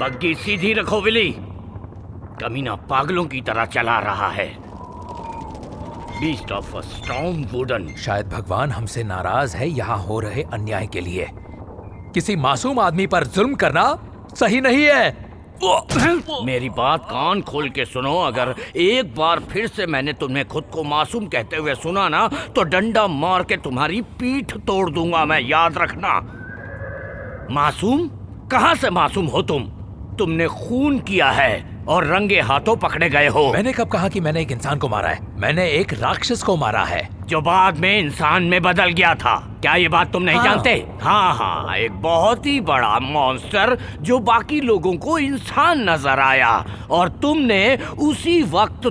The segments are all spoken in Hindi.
बग्गी सीधी रखो विली। कमीना पागलों की तरह चला रहा है। Beast of a storm wooden. शायद भगवान हमसे नाराज है यहाँ हो रहे अन्याय के लिए। किसी मासूम आदमी पर जुल्म करना सही नहीं है। मेरी बात कान खोल के सुनो। अगर एक बार फिर से मैंने तुम्हें खुद को मासूम कहते हुए सुना ना, तो डंडा मार के तुम्हारी पीठ तोड़ दूंगा मैं, याद रखना। मासूम? कहाँ से मासूम हो तुम? तुमने खून किया है और रंगे हाथों पकड़े गए हो। मैंने कब कहा कि मैंने एक इंसान को मारा है? मैंने एक राक्षस को मारा है जो बाद में इंसान में बदल गया था। क्या ये बात तुम नहीं जानते? हाँ, एक बहुत ही बड़ा मॉन्स्टर जो बाकी लोगों को इंसान नजर आया, और तुमने उसी वक्त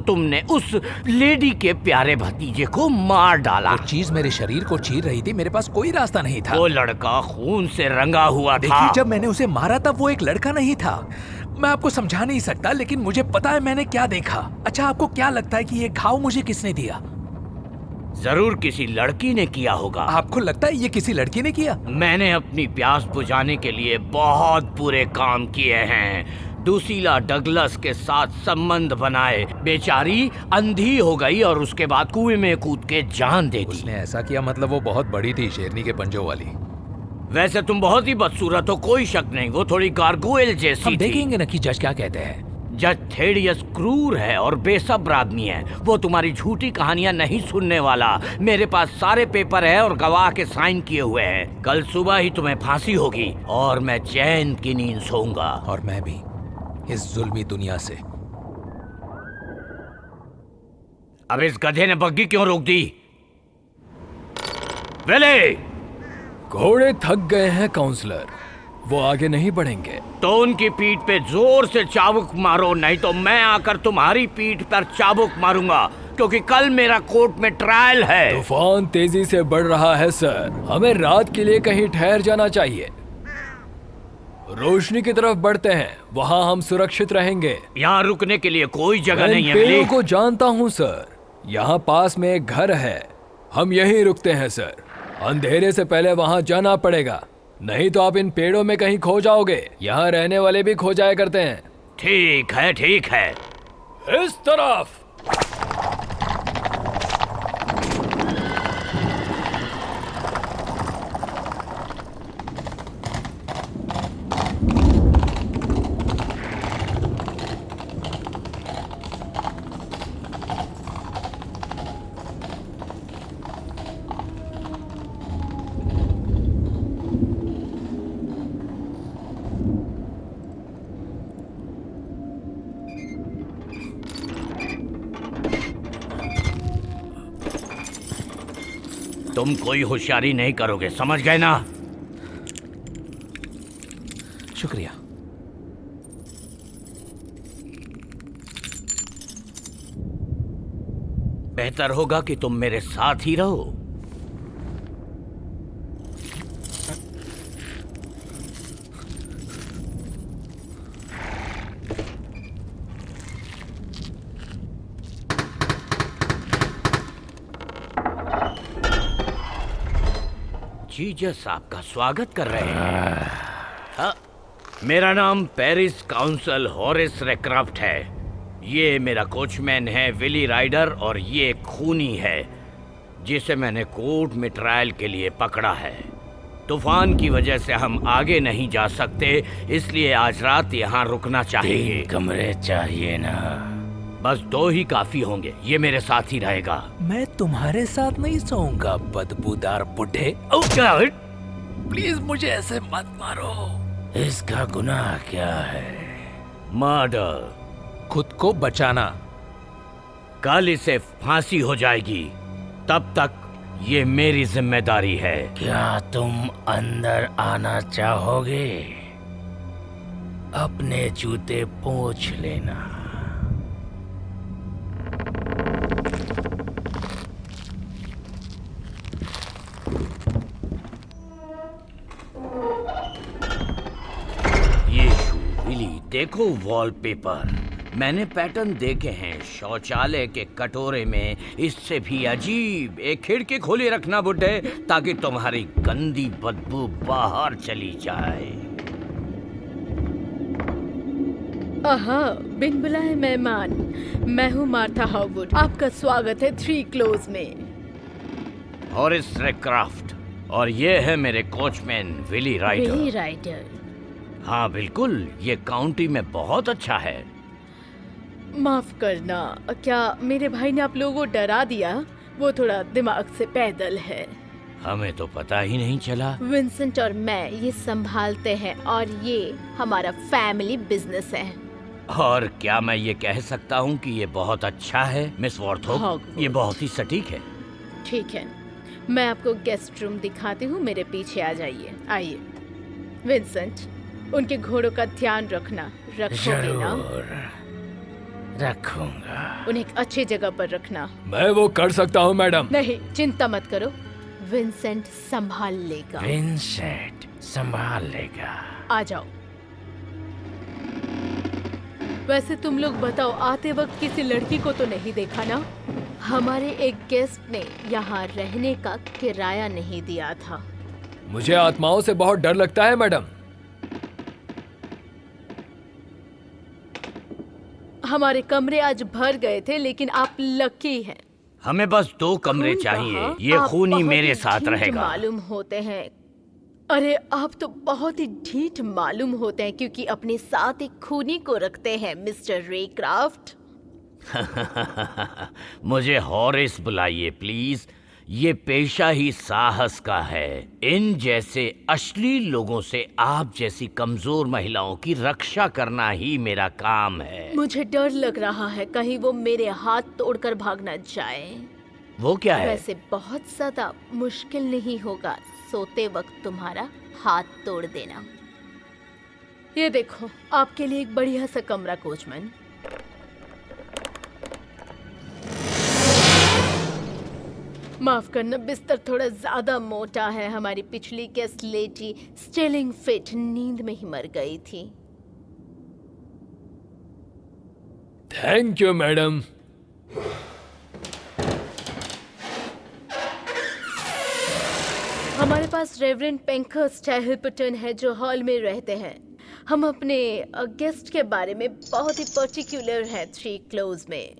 उस लेडी के प्यारे भतीजे को मार डाला। वो चीज मेरे शरीर को चीर रही थी, मेरे पास कोई रास्ता नहीं था। वो लड़का खून से रंगा हुआ था। देखिए, जब मैंने उसे मारा तब वो एक लड़का नहीं था। मैं आपको समझा नहीं सकता, लेकिन मुझे पता है मैंने क्या देखा। अच्छा, आपको क्या लगता है कि ये घाव मुझे किसने दिया? जरूर किसी लड़की ने किया होगा। आपको लगता है ये किसी लड़की ने किया? मैंने अपनी प्यास बुझाने के लिए बहुत बुरे काम किए हैं। डुसीला डगलस के साथ संबंध बनाए, बेचारी अंधी हो गई और उसके बाद कुएं में कूद के जान दे दी। उसने ऐसा किया मतलब वो बहुत बड़ी थी, शेरनी के पंजों वाली। वैसे तुम बहुत ही बदसूरत हो, कोई शक नहीं। वो थोड़ी गार्गोइल जैसी हम थी। देखेंगे ना कि जज क्या कहते हैं। जज थेडियस क्रूर है और बेसब्र आदमी है। वो तुम्हारी झूठी कहानियां नहीं सुनने वाला। मेरे पास सारे पेपर है और गवाह के साइन किए हुए हैं। कल सुबह ही तुम्हें फांसी होगी और मैं चैन की नींद सोऊंगा। और मैं भी इस जुल्मी दुनिया से। अब इस गधे ने बग्गी क्यों रोक दी? वेले! घोड़े थक गए हैं काउंसलर, वो आगे नहीं बढ़ेंगे। तो उनकी पीठ पे जोर से चाबुक मारो, नहीं तो मैं आकर तुम्हारी पीठ पर चाबुक मारूंगा, क्योंकि कल मेरा कोर्ट में ट्रायल है। तूफान तेजी से बढ़ रहा है सर, हमें रात के लिए कहीं ठहर जाना चाहिए। रोशनी की तरफ बढ़ते हैं, वहाँ हम सुरक्षित रहेंगे। यहाँ रुकने के लिए कोई जगह मैं नहीं है। पेड़ों को जानता हूँ सर, यहाँ पास में एक घर है, हम यहीं रुकते हैं सर। अंधेरे से पहले वहाँ जाना पड़ेगा, नहीं तो आप इन पेड़ों में कहीं खो जाओगे। यहाँ रहने वाले भी खो जाया करते हैं। ठीक है, ठीक है। इस तरफ। तुम कोई होशियारी नहीं करोगे, समझ गए ना? शुक्रिया। बेहतर होगा कि तुम मेरे साथ ही रहो। जीजस आपका स्वागत कर रहे हैं। मेरा नाम पेरिस काउंसिल हॉरिस रेक्राफ्ट है। ये मेरा कोचमैन है विली राइडर, और ये खूनी है जिसे मैंने कोर्ट में ट्रायल के लिए पकड़ा है। तूफान की वजह से हम आगे नहीं जा सकते, इसलिए आज रात यहाँ रुकना चाहिए। 3 कमरे चाहिए ना? बस 2 ही काफी होंगे। ये मेरे साथ ही रहेगा। मैं तुम्हारे साथ नहीं सोऊंगा, बदबूदार बुढ़े। प्लीज मुझे ऐसे मत मारो। इसका गुनाह क्या है? मर्डर। खुद को बचाना। कल इसे फांसी हो जाएगी, तब तक ये मेरी जिम्मेदारी है। क्या तुम अंदर आना चाहोगे? अपने जूते पोंछ लेना। देखो वॉलपेपर, मैंने पैटर्न देखे हैं। शौचालय के कटोरे में इससे भी अजीब एक खिड़की खोली रखना बुड्ढे, ताकि तुम्हारी गंदी बदबू बाहर चली जाए। आहा, बिन बुलाए मेहमान। मैं हूँ मार्था हॉगवुड। आपका स्वागत है 3 क्लोज में। हॉरिस रेक्राफ्ट, और ये है मेरे coachman Willy Rider. Willy Rider. हाँ बिल्कुल, ये काउंटी में बहुत अच्छा है। माफ करना, क्या मेरे भाई ने आप लोगों को डरा दिया? वो थोड़ा दिमाग से पैदल है। हमें तो पता ही नहीं चला। विंसेंट और मैं ये संभालते हैं और ये हमारा फैमिली बिजनेस है। और क्या मैं ये कह सकता हूँ कि ये बहुत अच्छा है मिस वॉर्थोप? हॉगवुड। ये बहुत ही सटीक है। ठीक है, मैं आपको गेस्ट रूम दिखाती हूँ। मेरे पीछे आ जाइए। आइए विंसेंट, उनके घोड़ों का ध्यान रखना। रखोगे ना? जरूर रखूंगा। उन्हें एक अच्छी जगह पर रखना। मैं वो कर सकता हूँ मैडम। नहीं, चिंता मत करो, विंसेंट संभाल लेगा। विंसेंट संभाल लेगा। आ जाओ। वैसे तुम लोग बताओ, आते वक्त किसी लड़की को तो नहीं देखा ना? हमारे एक गेस्ट ने यहाँ रहने का किराया नहीं दिया था। मुझे आत्माओं से बहुत डर लगता है मैडम। हमारे कमरे आज भर गए थे, लेकिन आप लकी हैं। हमें बस 2 कमरे खून चाहिए। कहाँ? ये आप खूनी बहुत मेरे ही साथ ढीठ रहेगा। मालूम होते हैं। अरे आप तो बहुत ही ढीठ मालूम होते हैं, क्योंकि अपने साथ एक खूनी को रखते हैं मिस्टर रेक्राफ्ट। मुझे हॉरिस बुलाइए प्लीज। ये पेशा ही साहस का है। इन जैसे अश्लील लोगों से आप जैसी कमजोर महिलाओं की रक्षा करना ही मेरा काम है। मुझे डर लग रहा है कहीं वो मेरे हाथ तोड़कर भाग न जाए। वो क्या है? वैसे बहुत ज्यादा मुश्किल नहीं होगा सोते वक्त तुम्हारा हाथ तोड़ देना। ये देखो, आपके लिए एक बढ़िया सा कमरा कोचमैन। माफ करना, बिस्तर थोड़ा ज्यादा मोटा है। हमारी पिछली गेस्ट लेडी स्टेलिंग फिट नींद में ही मर गई थी। Thank you madam. हमारे पास रेवरेंड पेंकर्स स्टैहलपटन है जो हॉल में रहते हैं। हम अपने गेस्ट के बारे में बहुत ही पर्टिकुलर हैं 3 क्लोज में।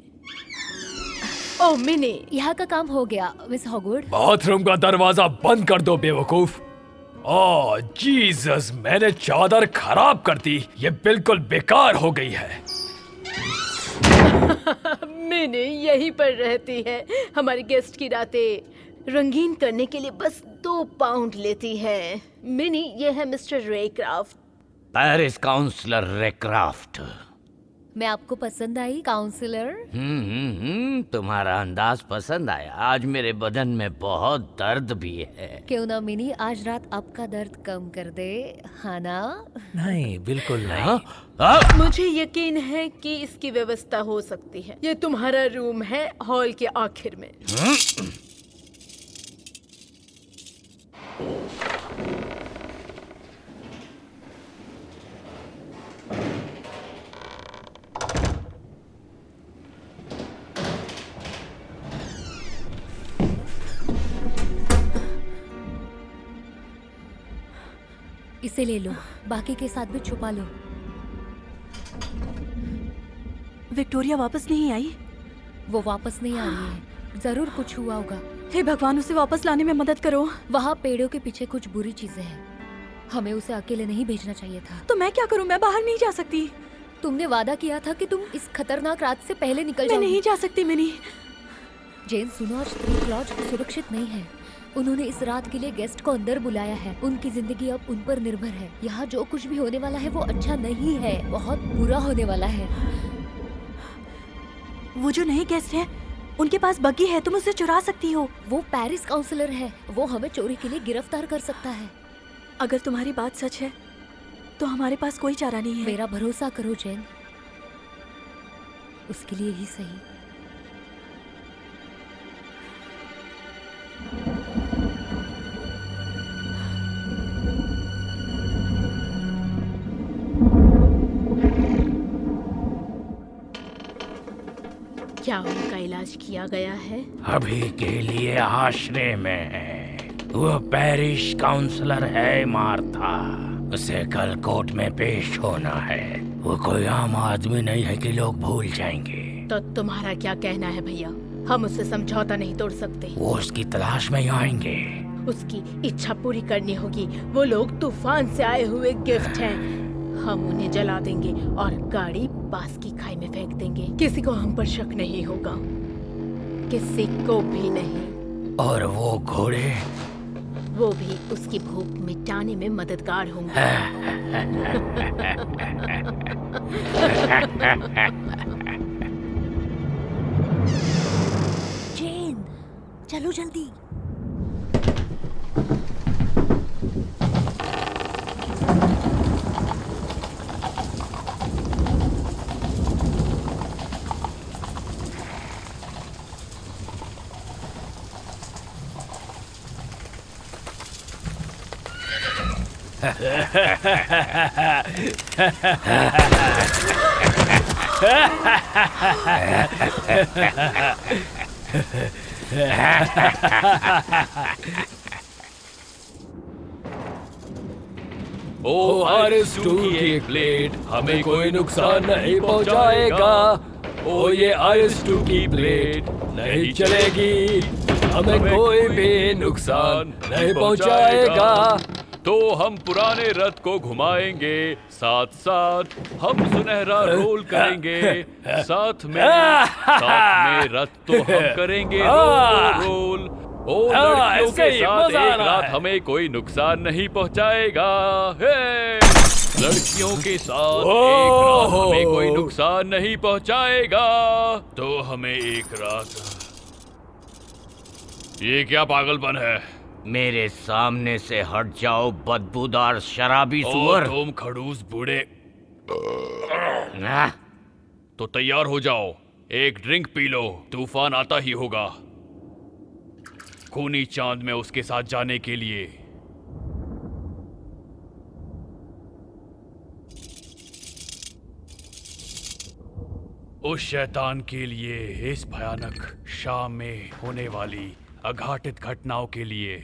ओह मिनी, यहाँ का काम हो गया मिस हॉगवुड। बाथरूम का दरवाजा बंद कर दो बेवकूफ। ओह जीसस, मैंने चादर खराब कर दी। ये बिल्कुल बेकार हो गई है। मिनी यहीं पर रहती है। हमारी गेस्ट की रातें रंगीन करने के लिए बस 2 पाउंड लेती है। मिनी, ये है Mr Raycraft. Paris councillor Raycraft. मैं आपको पसंद आई काउंसलर? तुम्हारा अंदाज पसंद आया। आज मेरे बदन में बहुत दर्द भी है। क्यों ना मिनी आज रात आपका दर्द कम कर दे, हाँ ना? नहीं, बिल्कुल नहीं। हाँ? मुझे यकीन है कि इसकी व्यवस्था हो सकती है। ये तुम्हारा रूम है हॉल के आखिर में। इसे ले लो, बाकी के साथ भी छुपा लो। विक्टोरिया वापस नहीं आई? वो वापस नहीं आ रही है। जरूर कुछ हुआ होगा। हे भगवान, उसे वापस लाने में मदद करो। वहाँ पेड़ों के पीछे कुछ बुरी चीजें हैं। हमें उसे अकेले नहीं भेजना चाहिए था। तो मैं क्या करूं? मैं बाहर नहीं जा सकती। तुमने वादा किया था कि तुम इस खतरनाक रात से पहले निकल मैं जाओगी। नहीं जा सकती मिनी। जेन सुनो, आज 3 लॉज सुरक्षित नहीं है। उन्होंने इस रात के लिए गेस्ट को अंदर बुलाया है। उनकी जिंदगी अब उन पर निर्भर है। यहाँ जो कुछ भी होने वाला है वो अच्छा नहीं है, बहुत बुरा होने वाला है। वो जो नए गेस्ट है, उनके पास बग्गी है, तुम उसे चुरा सकती हो। वो पेरिस काउंसलर है, वो हमें चोरी के लिए गिरफ्तार कर सकता है। अगर तुम्हारी बात सच है तो हमारे पास कोई चारा नहीं है। मेरा भरोसा करो जैन, उसके लिए ही सही। क्या उनका इलाज किया गया है? अभी के लिए आश्रय में है। वो पेरिश काउंसलर है मार्था। उसे कल कोर्ट में पेश होना है। वो कोई आम आदमी नहीं है कि लोग भूल जाएंगे। तो तुम्हारा क्या कहना है भैया? हम उससे समझौता नहीं तोड़ सकते। वो उसकी तलाश में ही आएंगे। उसकी इच्छा पूरी करनी होगी। वो लोग तूफान से आए हुए गिफ्ट हैं। हम उन्हें जला देंगे और गाड़ी पास की खाई में फेंक देंगे। किसी को हम पर शक नहीं होगा, किसी को भी नहीं। और वो घोड़े? वो भी उसकी भूख मिटाने में मददगार होंगे। जेन, चलो जल्दी। ओ RS2 की एक प्लेट हमें कोई नुकसान नहीं पहुंचाएगा। ओ ये RS2 की प्लेट नहीं चलेगी, हमें कोई भी नुकसान नहीं पहुंचाएगा। तो हम पुराने रथ को घुमाएंगे, साथ साथ हम सुनहरा रोल करेंगे, साथ में रथ तो हम करेंगे रोल। ओ लड़कियों के साथ एक रात हमें कोई नुकसान नहीं पहुंचाएगा। हे! लड़कियों के साथ एक रात हमें कोई नुकसान नहीं पहुंचाएगा। तो हमें एक रात। ये क्या पागलपन है? मेरे सामने से हट जाओ बदबूदार शराबी सुअर। तुम खड़ूस बूढ़े। आह, तो तैयार हो जाओ, एक ड्रिंक पी लो, तूफान आता ही होगा। खूनी चांद में उसके साथ जाने के लिए। उस शैतान के लिए, इस भयानक शाम में होने वाली अघाटित घटनाओं के लिए।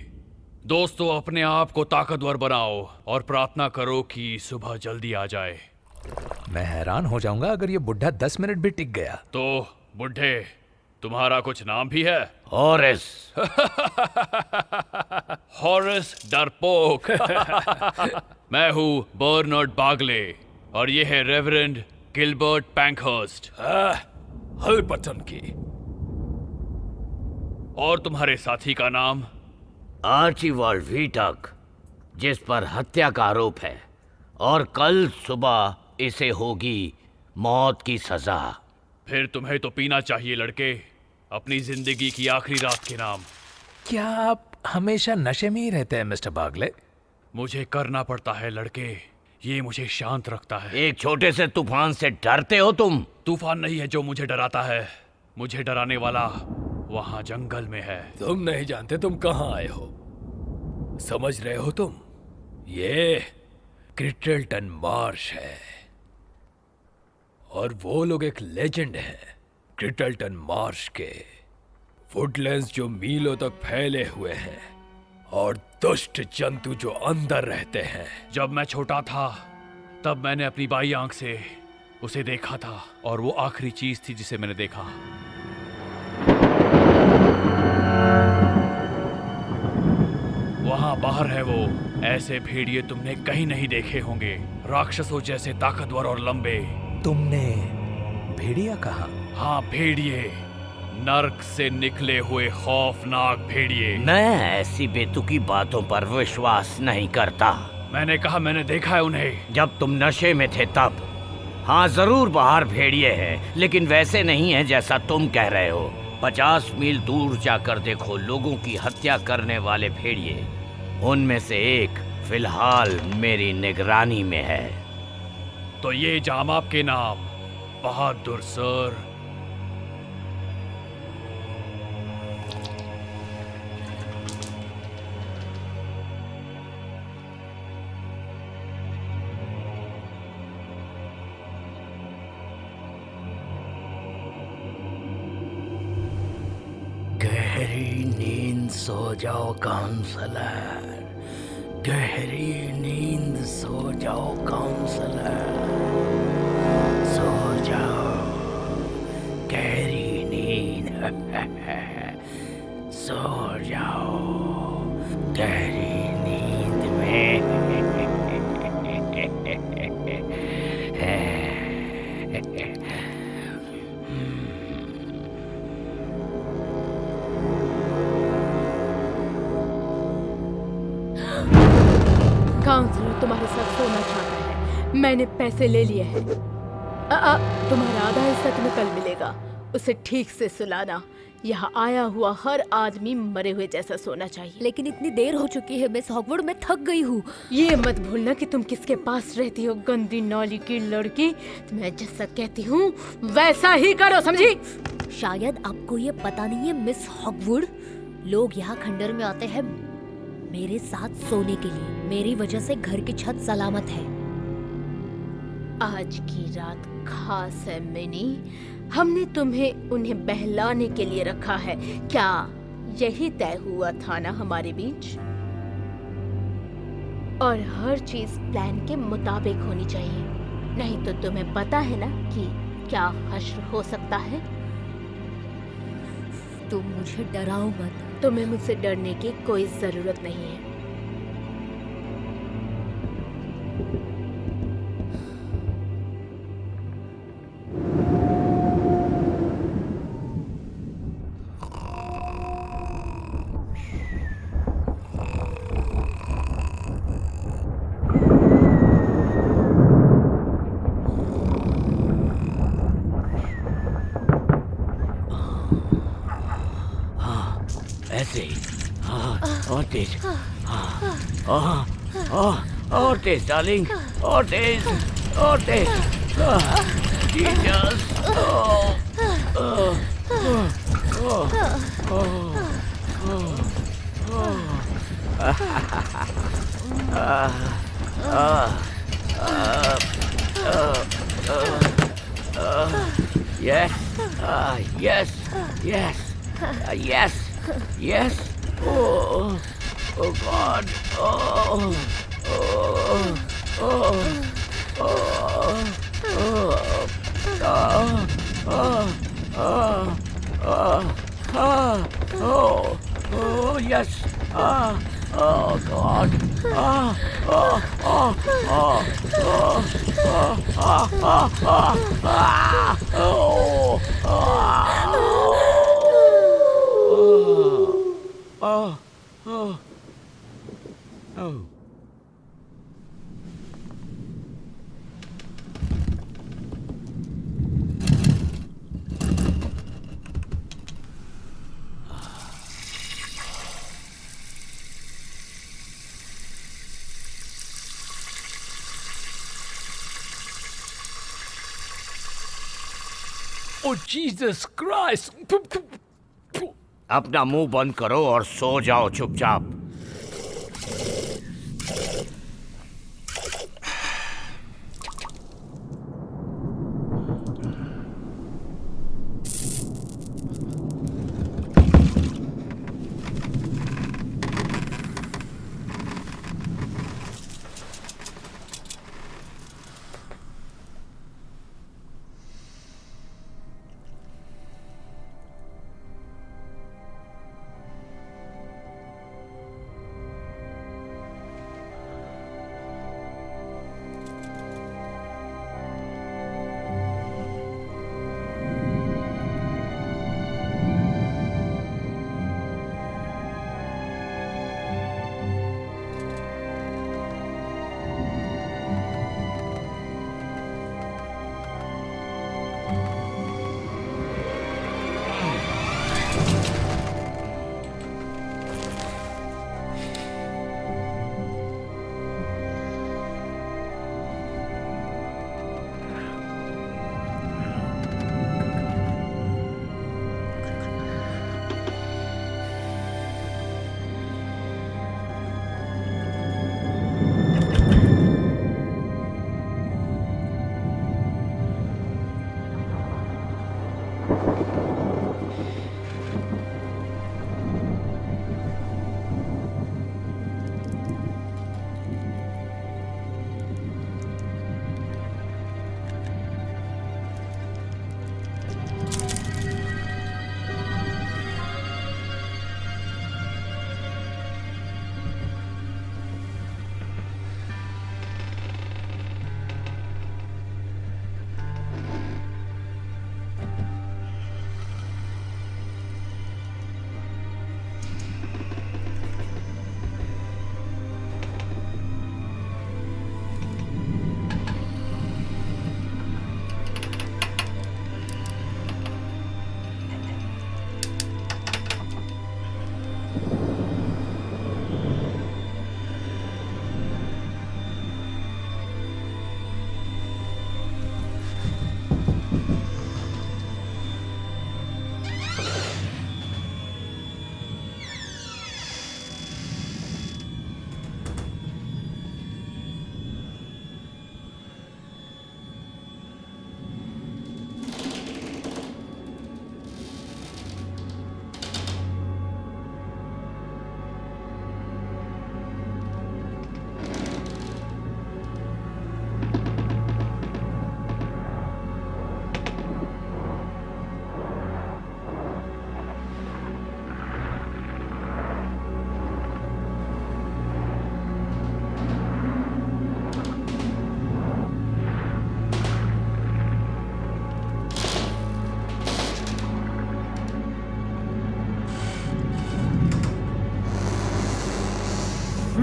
दोस्तों, अपने आप को ताकतवर बनाओ और प्रार्थना करो कि सुबह जल्दी आ जाए। मैं हैरान हो जाऊंगा अगर ये बुढ़ा 10 मिनट भी टिक गया। तो बुढ़े, तुम्हारा कुछ नाम भी है? हॉरिस। हॉरिस डरपोक। मैं हूँ बर्नार्ड बागले और ये है रेवरेंड गिलबर्ट पैंकहर्स्ट। हल्पटन की। और तुम्हारे साथी का नाम? आर्चिबाल्ड व्हीटक, जिस पर हत्या का आरोप है और कल सुबह इसे होगी मौत की सजा। फिर तुम्हें तो पीना चाहिए लड़के, अपनी जिंदगी की आखिरी रात के नाम। क्या आप हमेशा नशे में ही रहते हैं मिस्टर बागले? मुझे करना पड़ता है लड़के, ये मुझे शांत रखता है। एक छोटे से तूफान से डरते हो तुम? तूफान नहीं है जो मुझे डराता है, मुझे डराने वाला वहां जंगल में है। तुम नहीं जानते तुम कहाँ आए हो, समझ रहे हो तुम? ये क्रिटलटन मार्श है और वो लोग एक लेजेंड है क्रिटलटन मार्श के। वुडलैंड्स जो मीलों तक फैले हुए हैं और दुष्ट जंतु जो अंदर रहते हैं। जब मैं छोटा था तब मैंने अपनी बाई आंख से उसे देखा था और वो आखिरी चीज थी जिसे मैंने देखा। वहां बाहर है वो, ऐसे भेड़िए तुमने कहीं नहीं देखे होंगे, राक्षसों जैसे ताकतवर और लंबे। तुमने भेड़िया कहा? हाँ, भेड़िए, नर्क से निकले हुए खौफनाक भेड़िए। मैं ऐसी बेतुकी बातों पर विश्वास नहीं करता। मैंने कहा मैंने देखा है उन्हें। जब तुम नशे में थे तब। हाँ, जरूर बाहर भेड़िए हैं, लेकिन वैसे नहीं है जैसा तुम कह रहे हो। 50 मील दूर जाकर देखो लोगों की हत्या करने वाले भेड़िए, उनमें से एक फिलहाल मेरी निगरानी में है। तो ये जाम आपके नाम? बहादुर सर। गहरी नींद सो जाओ काउंसलर, गहरी नींद सो जाओ काउंसलर। सो जाओ गहरी नींद में। काउंसलर तुम्हारे साथ सोना चाहता है। मैंने पैसे ले लिए हैं। तुम्हारा आधा हिस्सा तुम्हें कल मिलेगा। उसे ठीक से सुलाना। यहाँ आया हुआ हर आदमी मरे हुए जैसा सोना चाहिए। लेकिन इतनी देर हो चुकी है मिस हॉकवुड, मैं थक गई हूँ। ये मत भूलना कि तुम किसके पास रहती हो, गंदी नौली की लड़की। मैं जैसा कहती हूँ वैसा ही करो, समझी? शायद आपको ये पता नहीं है मिस हॉकवुड, लोग यहाँ खंडर में आते हैं मेरे साथ सोने के लिए। मेरी वजह से घर की छत सलामत है। आज की रात खास है मिनी। हमने तुम्हें उन्हें बहलाने के लिए रखा है। क्या यही तय हुआ था ना हमारे बीच? और हर चीज प्लान के मुताबिक होनी चाहिए, नहीं तो तुम्हें पता है ना कि क्या हश्र हो सकता है। तुम मुझे डराओ मत। तुम्हें मुझसे डरने की कोई जरूरत नहीं है। ऐसे ही। और तेज। और तेज डार्लिंग, और तेज, और तेज। Jesus. Yes. Yes. Yes. Yes. Yes. Oh. Oh God. Oh. Oh. Oh. Oh. Oh, yes. Oh, God. ओ जीसस क्राइस्ट! अपना मुंह बंद करो और सो जाओ चुपचाप।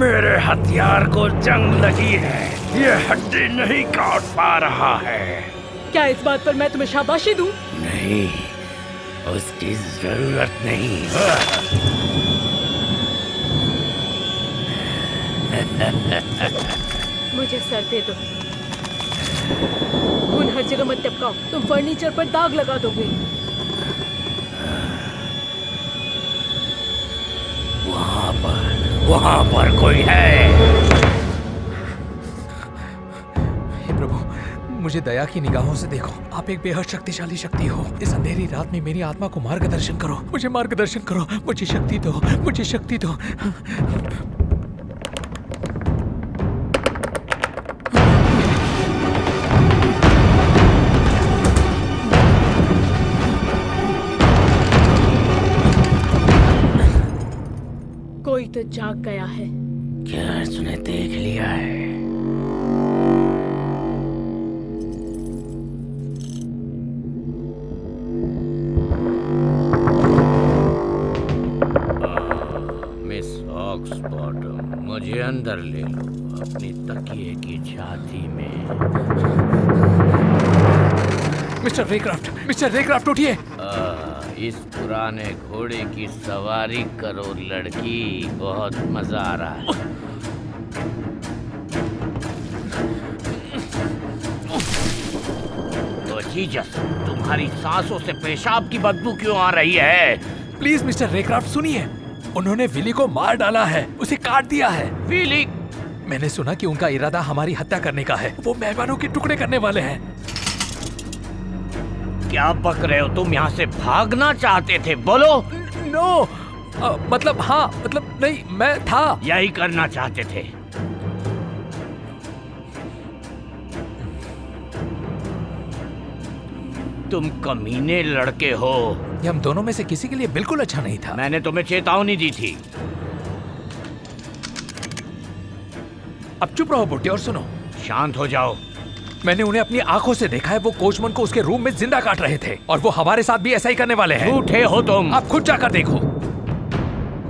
मेरे हथियार को जंग लगी है, ये हड्डी नहीं काट पा रहा है। क्या इस बात पर मैं तुम्हें शाबाशी दूं? नहीं, उसकी जरूरत नहीं। मुझे सर दे दो। खून हर जगह मत टपकाओ, तुम फर्नीचर पर दाग लगा दोगे। वहाँ पर कोई है। हे प्रभु, मुझे दया की निगाहों से देखो। आप एक बेहद शक्तिशाली शक्ति हो। इस अंधेरी रात में मेरी आत्मा को मार्गदर्शन करो। मुझे मार्गदर्शन करो। मुझे शक्ति दो। मुझे शक्ति दो। कोई तो जाग गया है। क्या उसने देख लिया है? मिस ऑक्सबॉटम, मुझे अंदर ले लो, अपनी तकिए की छाती में। मिस्टर रेक्राफ्ट उठिए। इस पुराने घोड़े की सवारी करो लड़की, बहुत मजा आ रहा है। तो जीजस, तुम्हारी सांसों से पेशाब की बदबू क्यों आ रही है? प्लीज मिस्टर रेक्राफ्ट सुनिए। उन्होंने विली को मार डाला है, उसे काट दिया है। विली? मैंने सुना कि उनका इरादा हमारी हत्या करने का है। वो मेहमानों के टुकड़े करने वाले हैं। क्या बक रहे हो तुम? यहाँ से भागना चाहते थे, बोलो। नो, मतलब हाँ, मतलब नहीं, मैं था। यही करना चाहते थे। तुम कमीने लड़के हो। ये हम दोनों में से किसी के लिए बिल्कुल अच्छा नहीं था। मैंने तुम्हें चेतावनी दी थी। अब चुप रहो बुड्ढे और सुनो। शांत हो जाओ। मैंने उन्हें अपनी आंखों से देखा है। वो कोचमन को उसके रूम में जिंदा काट रहे थे और वो हमारे साथ भी ऐसा ही करने वाले हैं। झूठे हो तुम। आप खुद जाकर देखो।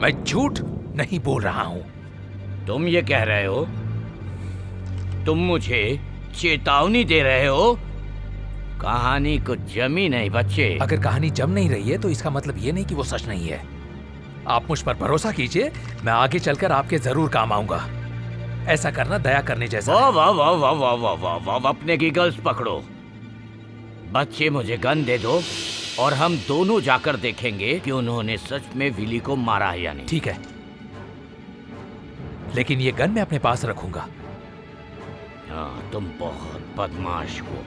मैं झूठ नहीं बोल रहा हूँ। तुम ये कह रहे हो? तुम मुझे चेतावनी दे रहे हो? कहानी कुछ जमी नहीं बच्चे। अगर कहानी जम नहीं रही है तो इसका मतलब ये नहीं कि वो सच नहीं है। आप मुझ पर भरोसा कीजिए, मैं आगे चलकर आपके जरूर काम आऊंगा। ऐसा करना दया करने जैसा है। वाह वाह वाह वाह वाह वाह वाह वाह, अपने गीगल्स पकड़ो। बच्चे, मुझे गन दे दो और हम दोनों जाकर देखेंगे कि उन्होंने सच में विली को मारा है या नहीं। ठीक है, लेकिन ये गन मैं अपने पास रखूंगा। हाँ, तुम बहुत बदमाश हो।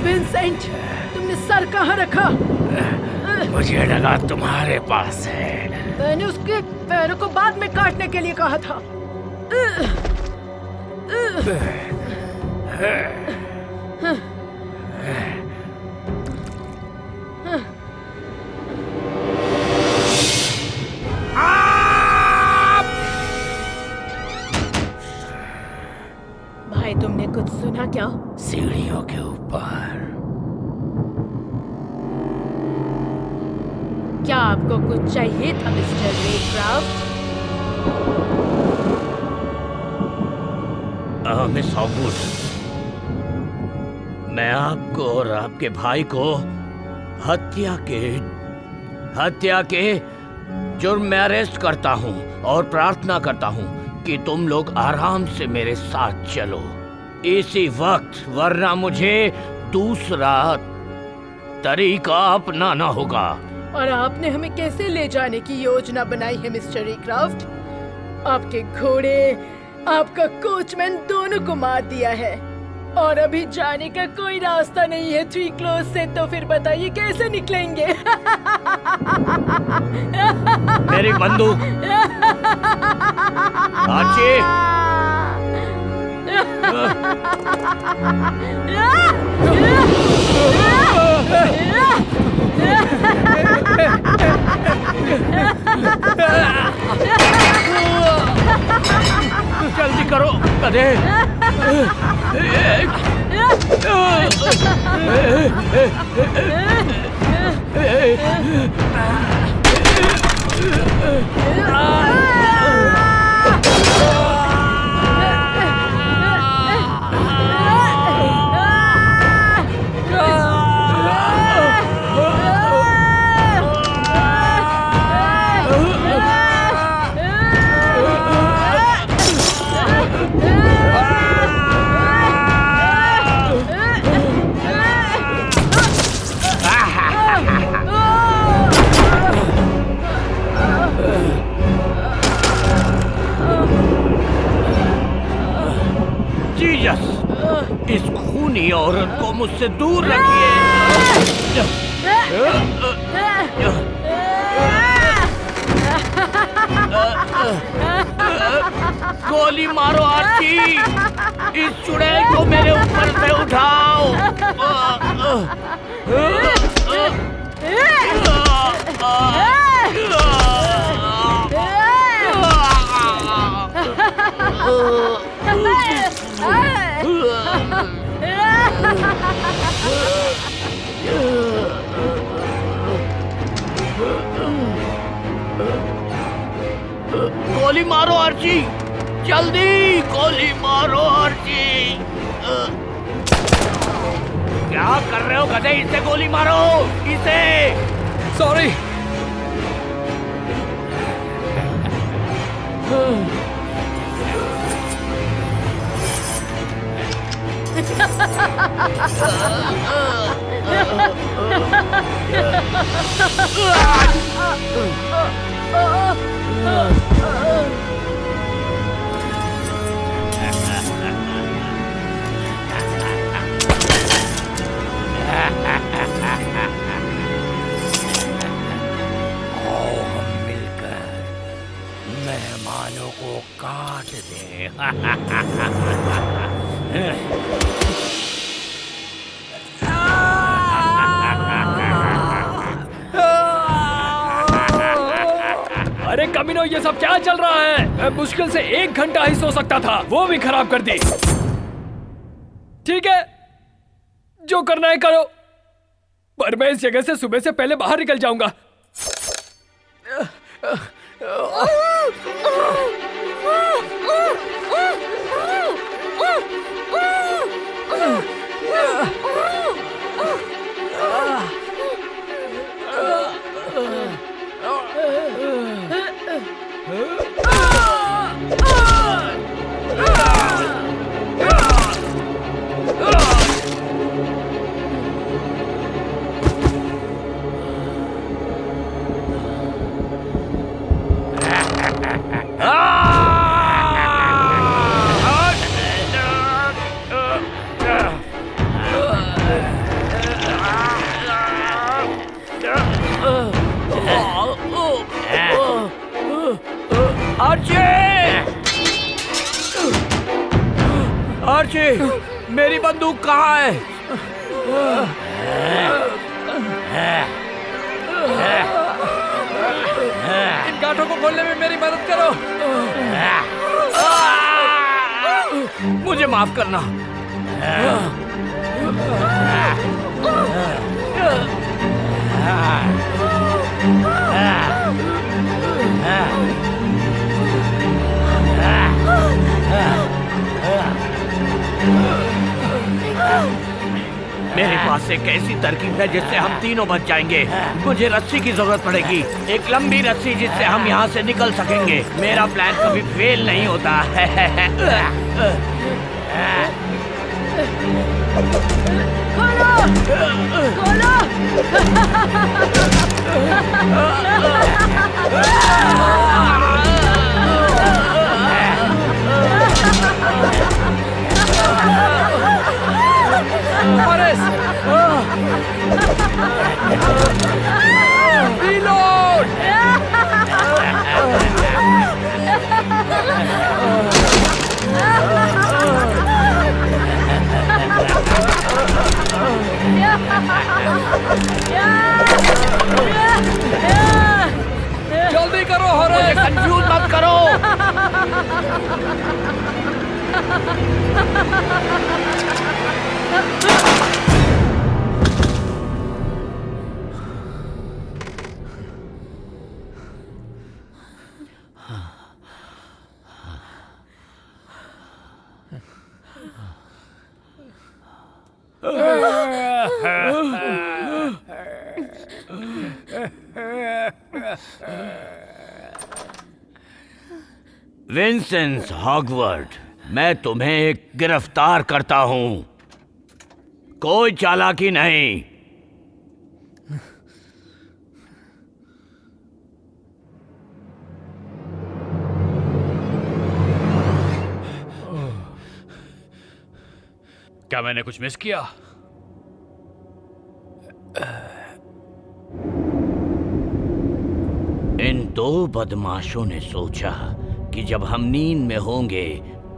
विंसेंट, तुमने सर कहाँ रखा? मुझे लगा तुम्हारे पास है। मैंने उसके पैरों को बाद में काटने के लिए कहा था। भाई, तुमने कुछ सुना क्या? सीढ़ियों के ऊपर। क्या आपको कुछ चाहिए था मिस्टर रेक्राफ्ट? मिस हॉगवुड, मैं आपको और आपके भाई को हत्या के जुर्म में अरेस्ट करता हूं और प्रार्थना करता हूं कि तुम लोग आराम से मेरे साथ चलो इसी वक्त, वरना मुझे दूसरा तरीका अपनाना होगा। और आपने हमें कैसे ले जाने की योजना बनाई है मिस्टर रेक्राफ्ट? आपके घोड़े, आपका कोचमैन दोनों को मार दिया है और अभी जाने का कोई रास्ता नहीं है थ्री क्लोज से। तो फिर बताइए कैसे निकलेंगे? मेरी बंदूक। आर्ची। जल्दी करो गधे। जीसस, इस खूनी औरत को मुझसे दूर रखिए। गोली मारो आर्ची। इस चुड़ैल को मेरे ऊपर से उठाओ। गोली मारो आर्ची, जल्दी गोली मारो आर्ची। क्या कर रहे हो गधे? इसे गोली मारो, इसे। सॉरी। मेहमानों को काट दे। अरे कमीनो, ये सब क्या चल रहा है? मैं मुश्किल से 1 घंटा ही सो सकता था, वो भी खराब कर दी। ठीक है, जो करना है करो, पर मैं इस जगह से सुबह से पहले बाहर निकल जाऊंगा। आर्ची, मेरी बंदूक कहाँ है? इन गांठों को खोलने में मेरी मदद करो। मुझे माफ करना। मेरे पास एक ऐसी तरकीब है जिससे हम तीनों बच जाएंगे। मुझे रस्सी की जरूरत पड़ेगी, एक लंबी रस्सी जिससे हम यहाँ से निकल सकेंगे। मेरा प्लान कभी फेल नहीं होता। खोलो! हॉरेस! रीलोड! जल्दी करो हॉरेस! कंफ्यूज मत करो। विंसेंट हॉगवर्ड, मैं तुम्हें गिरफ्तार करता हूं। कोई चालाकी नहीं। क्या मैंने कुछ मिस किया? इन दो बदमाशों ने सोचा कि जब हम नींद में होंगे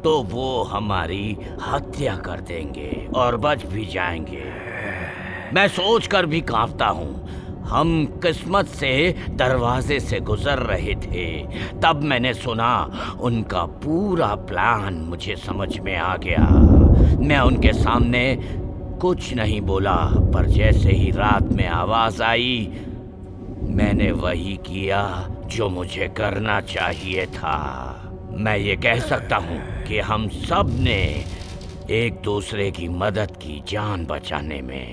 तो वो हमारी हत्या कर देंगे और बच भी जाएंगे। मैं सोचकर भी कांपता हूँ। हम किस्मत से दरवाजे से गुजर रहे थे, तब मैंने सुना उनका पूरा प्लान। मुझे समझ में आ गया। मैं उनके सामने कुछ नहीं बोला, पर जैसे ही रात में आवाज आई, मैंने वही किया जो मुझे करना चाहिए था। मैं ये कह सकता हूँ कि हम सब ने एक दूसरे की मदद की जान बचाने में।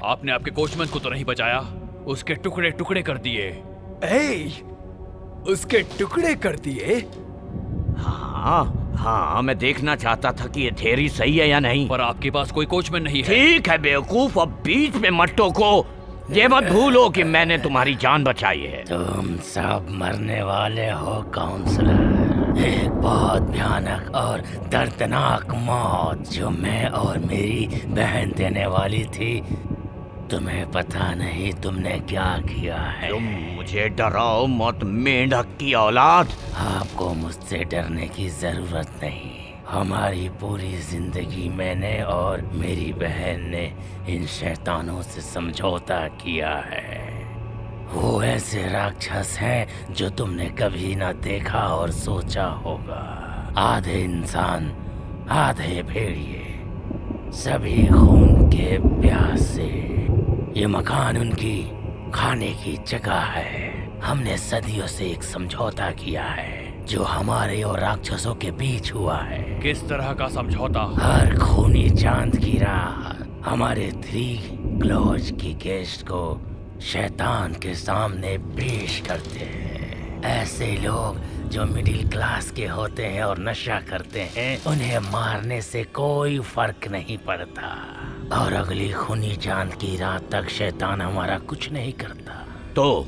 आपने आपके कोचमैन को तो नहीं बचाया, उसके टुकड़े टुकड़े कर दिए। उसके टुकड़े कर दिए? हाँ, मैं देखना चाहता था कि ये थ्योरी सही है या नहीं। पर आपके पास कोई कोचमैन नहीं है। ठीक है बेवकूफ, अब बीच में मत टोको। ये मत भूलो कि मैंने तुम्हारी जान बचाई है। तुम सब मरने वाले हो काउंसलर। एक बहुत भयानक और दर्दनाक मौत जो मैं और मेरी बहन देने वाली थी। तुम्हें पता नहीं तुमने क्या किया है। तुम मुझे डराओ मत, मेंढक की औलाद। आपको मुझसे डरने की जरूरत नहीं। हमारी पूरी जिंदगी मैंने और मेरी बहन ने इन शैतानों से समझौता किया है। वो ऐसे राक्षस हैं जो तुमने कभी ना देखा और सोचा होगा। आधे इंसान, आधे भेड़िए, सभी खून के प्यासे। ये मकान उनकी खाने की जगह है। हमने सदियों से एक समझौता किया है जो हमारे और राक्षसों के बीच हुआ है। किस तरह का समझौता? हर खूनी चांद की रात हमारे 3 क्लॉज की गेस्ट को शैतान के सामने पेश करते हैं। ऐसे लोग जो मिडिल क्लास के होते हैं और नशा करते हैं, उन्हें मारने से कोई फर्क नहीं पड़ता। और अगली खूनी चांद की रात तक शैतान हमारा कुछ नहीं करता। तो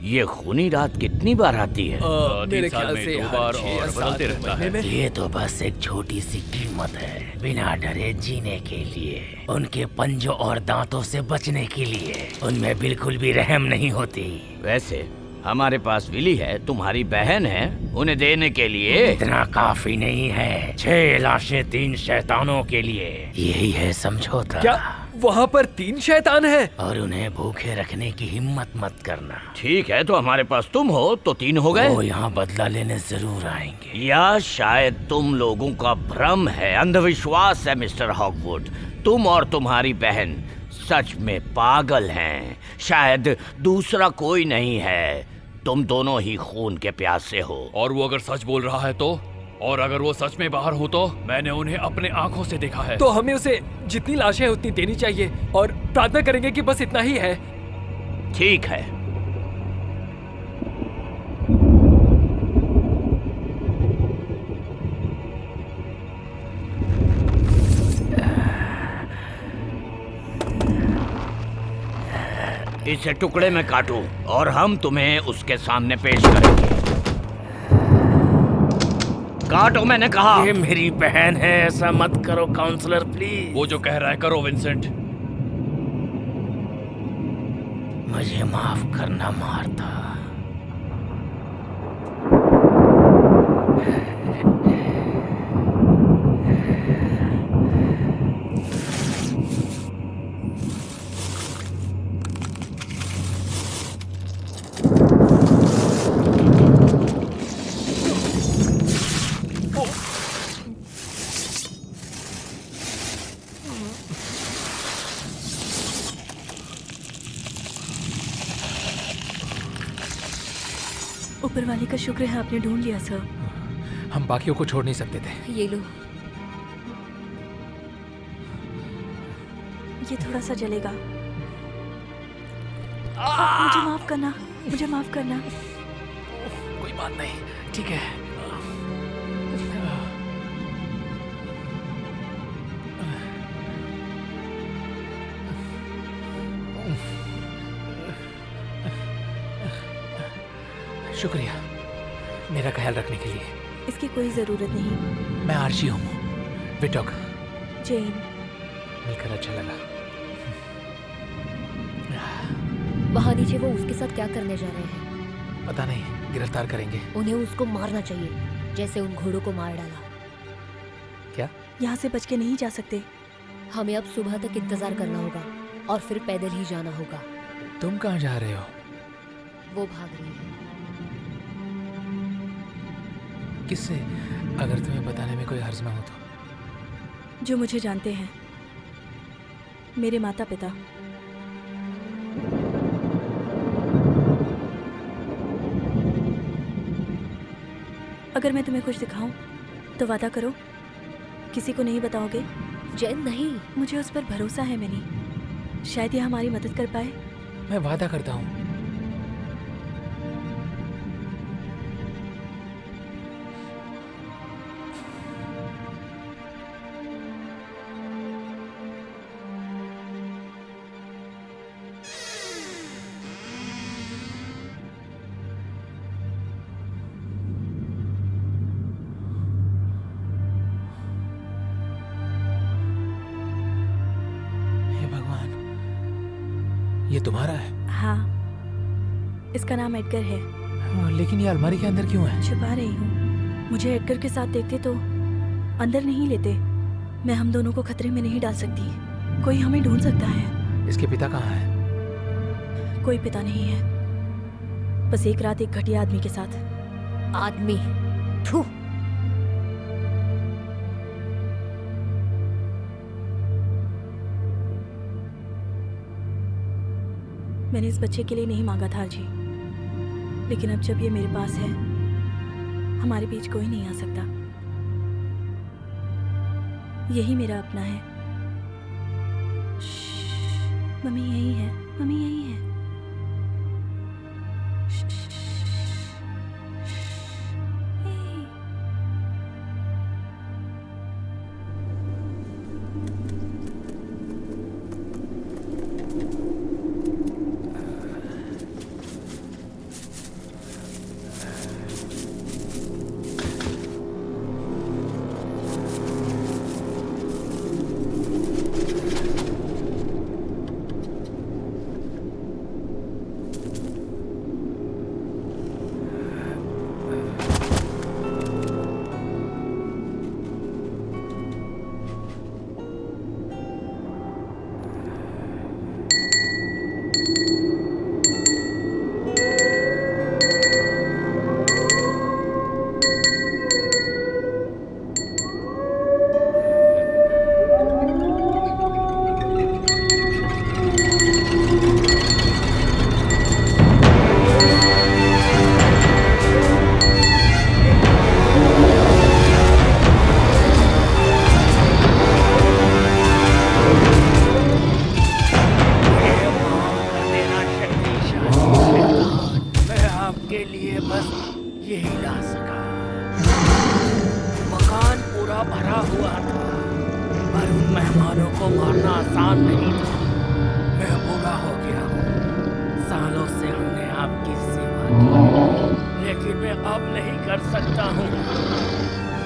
ये खूनी रात कितनी बार आती है? मेरे 3 साल ख्याल में से 2 बार हर 6 या और 7 बदलते रहता है। महीने में। ये तो बस एक छोटी सी कीमत है, बिना डरे जीने के लिए, उनके पंजों और दांतों से बचने के लिए। उनमें बिल्कुल भी रहम नहीं होती। वैसे हमारे पास विली है, तुम्हारी बहन है, उन्हें देने के लिए। इतना काफी नहीं है। 6 लाशें 3 शैतानों के लिए, यही है समझौता। क्या वहाँ पर 3 शैतान हैं? और उन्हें भूखे रखने की हिम्मत मत करना। ठीक है, तो हमारे पास तुम हो तो 3 हो गए। वो यहाँ बदला लेने जरूर आएंगे। या शायद तुम लोगों का भ्रम है, अंधविश्वास है मिस्टर हॉगवुड। तुम और तुम्हारी बहन सच में पागल हैं। शायद दूसरा कोई नहीं है। तुम दोनों ही खून के प्यासे हो। और वो अगर सच बोल रहा है तो? और अगर वो सच में बाहर हो तो? मैंने उन्हें अपने आंखों से देखा है। तो हमें उसे जितनी लाशें हैं उतनी देनी चाहिए और प्रार्थना करेंगे कि बस इतना ही है। ठीक है। इसे टुकड़े में काटो और हम तुम्हें उसके सामने पेश करेंगे। काटो मैंने कहा। ये मेरी बहन है, ऐसा मत करो काउंसलर प्लीज। वो जो कह रहा है करो विंसेंट। मुझे माफ करना मार्था। ऊपर वाले का शुक्र है आपने ढूंढ लिया सर। हम बाकियों को छोड़ नहीं सकते थे। ये लो। ये थोड़ा सा जलेगा। मुझे माफ करना, मुझे माफ करना। कोई बात नहीं, ठीक है। शुक्रिया मेरा ख्याल रखने के लिए। इसकी कोई जरूरत नहीं। मैं आर्ची हूँ, विटॉक। जेन। मिलकर अच्छा लगा। वहाँ नीचे वो उसके साथ क्या करने जा रहे हैं? पता नहीं, गिरफ्तार करेंगे। उन्हें उसको मारना चाहिए, जैसे उन घोड़ों को मार डाला। क्या? यहाँ से बच के नहीं जा सकते। हमें अब सुबह तक इंतजार करना होगा और फिर पैदल ही जाना होगा। तुम कहाँ जा रहे हो? वो भाग रही है। किससे? अगर तुम्हें बताने में कोई हर्ज ना हो तो। जो मुझे जानते हैं, मेरे माता पिता। अगर मैं तुम्हें कुछ दिखाऊं तो वादा करो किसी को नहीं बताओगे। जैन नहीं, मुझे उस पर भरोसा है मैंने। शायद यह हमारी मदद कर पाए। मैं वादा करता हूँ। ये तुम्हारा है? हाँ, इसका नाम एडगर है। लेकिन ये अलमारी के अंदर क्यों है? छुपा रही हूँ। मुझे एडगर के साथ देखते तो अंदर नहीं लेते। मैं हम दोनों को खतरे में नहीं डाल सकती। कोई हमें ढूंढ सकता है। इसके पिता कहाँ हैं? कोई पिता नहीं है, बस एक रात एक घटिया आदमी के साथ। आदमी? थू। मैंने इस बच्चे के लिए नहीं मांगा था जी, लेकिन अब जब ये मेरे पास है, हमारे बीच कोई नहीं आ सकता। यही मेरा अपना है। मम्मी यही है, मम्मी यही है।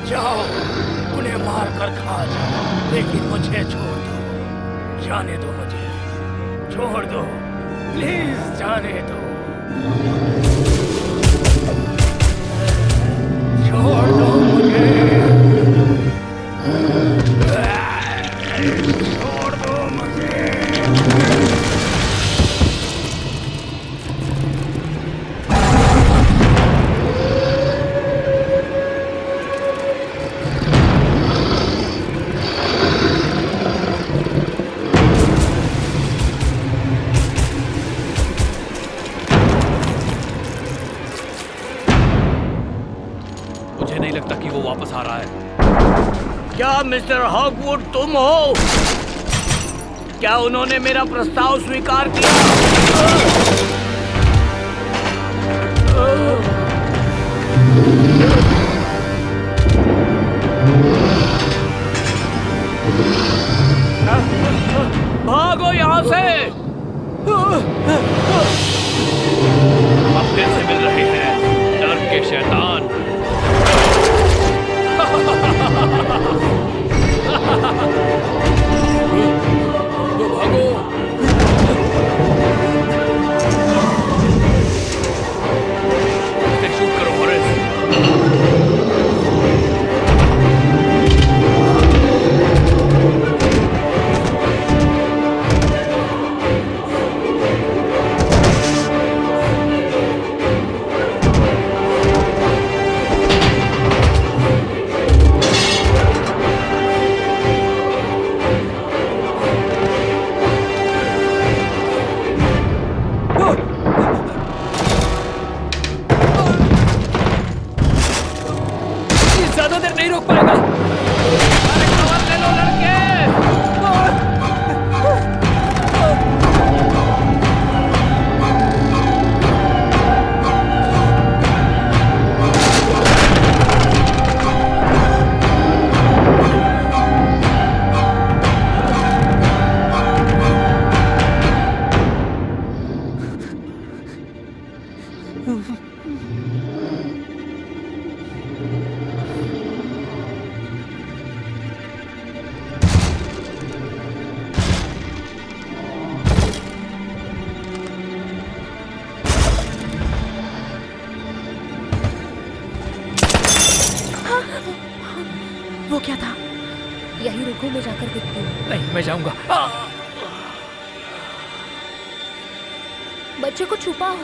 जाओ, उन्हें मार कर खा जाओ, लेकिन मुझे छोड़ दो, जाने दो मुझे, छोड़ दो, प्लीज जाने दो, छोड़ दो मुझे, छोड़ दो मुझे। मुझे नहीं लगता कि वो वापस आ रहा है। क्या मिस्टर हॉकवुड तुम हो? क्या उन्होंने मेरा प्रस्ताव स्वीकार किया? भागो यहाँ से! अब फिर से मिल रहे हैं डर के शैतान। भागो! इसे शूट करो हॉरेस। ज्यादा देर नहीं रोक पाएगा। अरे कवर ले लो लड़के! वो क्या था? यही रुको, मैं जाकर देखती हूँ। नहीं, मैं जाऊंगा। बच्चे को छुपाओ।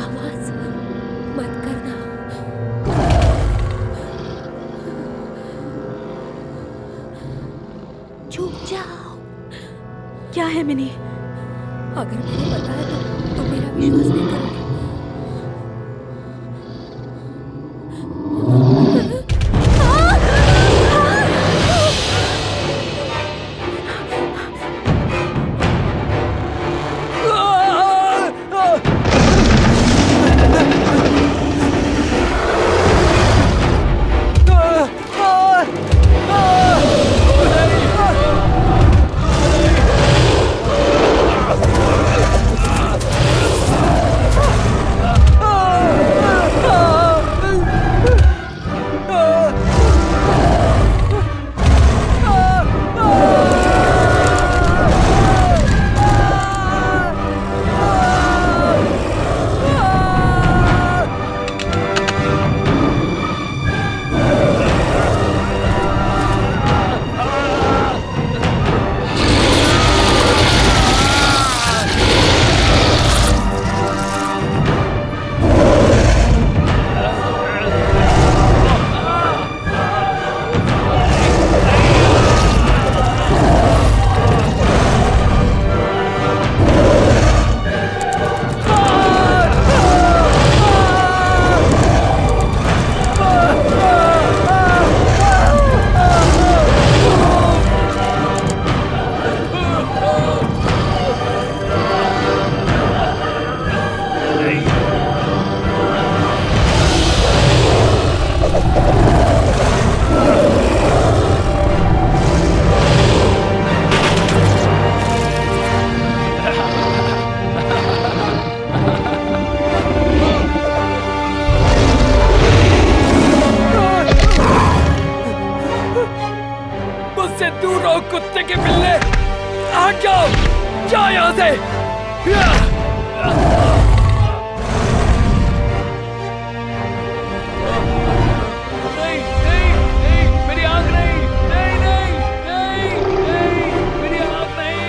आवाज मत करना। चुप जाओ। क्या है मिनी? अगर मैंने बताया तो तुम मेरा विश्वास नहीं करोगे। मुझसे दूर रहो कुत्ते के पिल्ले। हट जाओ, जाओ यहाँ से। नहीं नहीं नहीं, मेरी आँख नहीं, नहीं नहीं नहीं नहीं, मेरी आँख नहीं।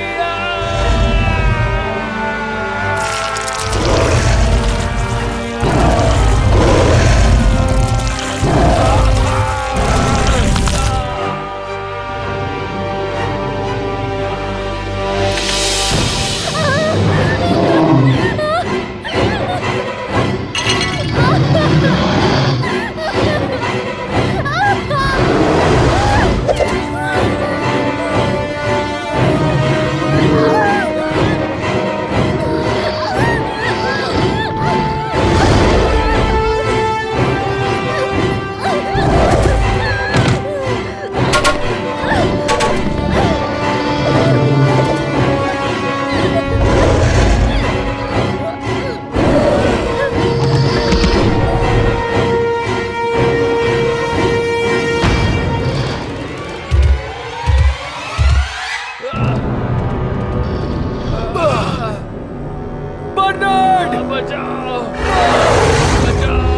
बर्नार्ड, बचाओ, बचाओ।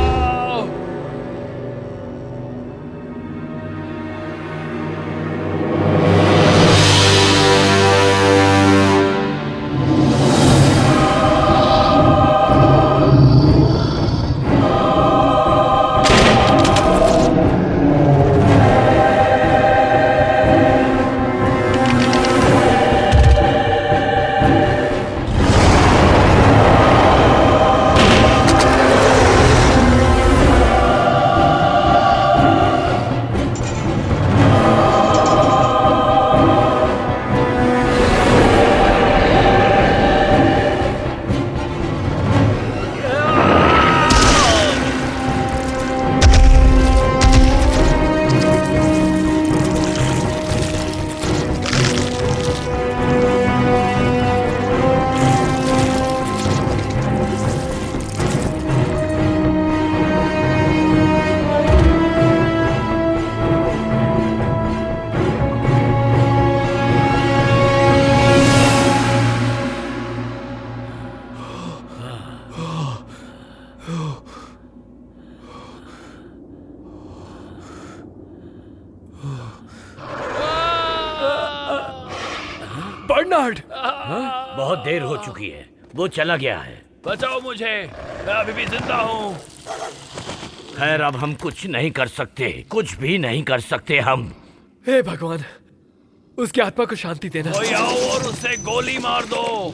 बहुत देर हो चुकी है, वो चला गया है। बचाओ मुझे, मैं अभी भी जिंदा हूँ। खैर अब हम कुछ नहीं कर सकते, कुछ भी नहीं कर सकते हम। हे भगवान, उसकी आत्मा को शांति देना। कोई आओ और उसे गोली मार दो।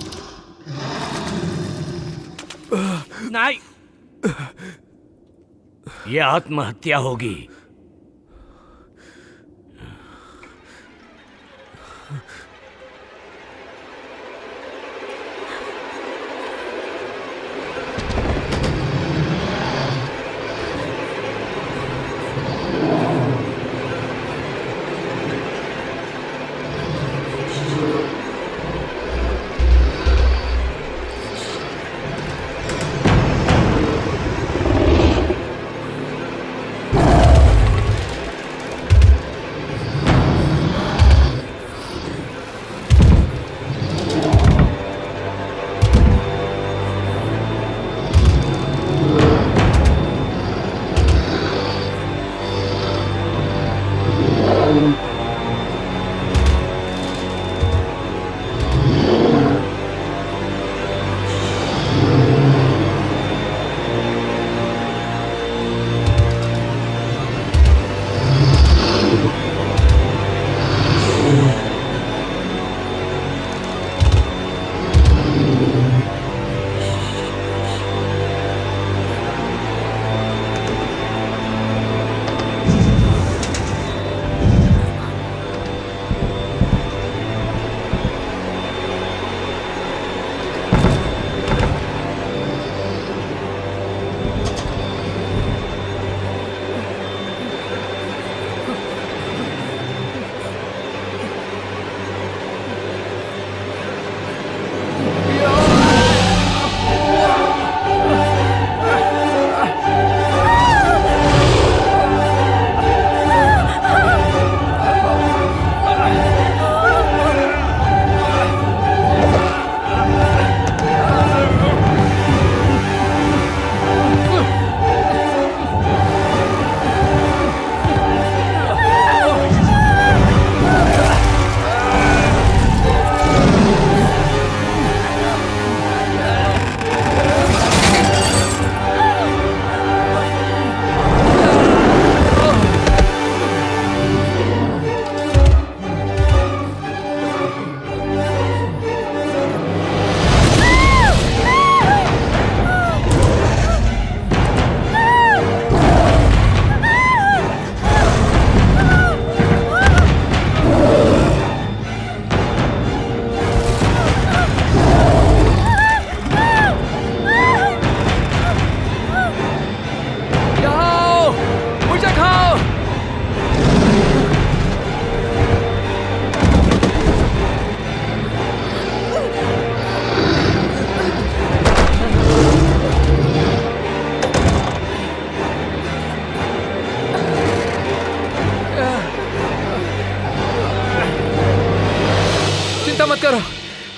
नहीं, ये आत्महत्या होगी।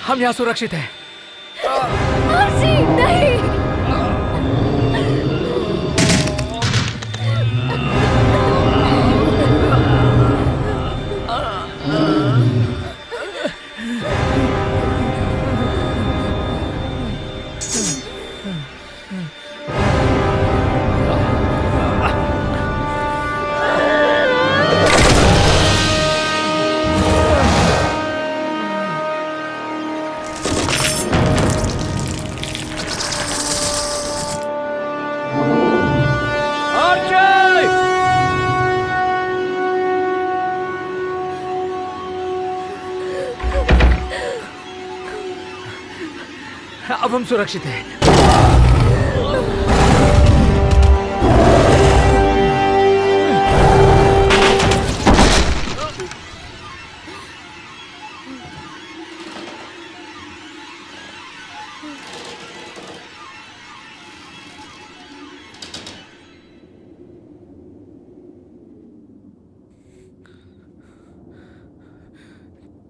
हम यहाँ सुरक्षित हैं। आरसी, नहीं। अब हम सुरक्षित हैं।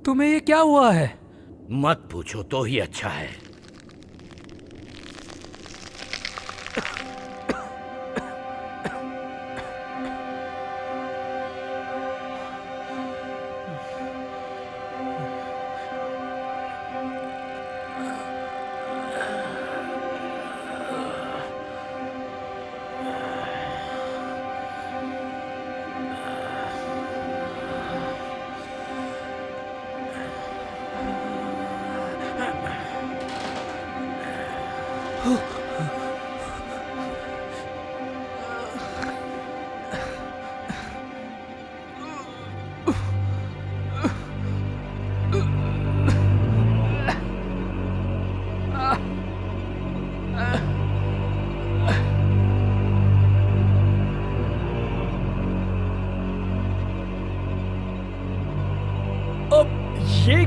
तुम्हें ये क्या हुआ है? मत पूछो तो ही अच्छा है।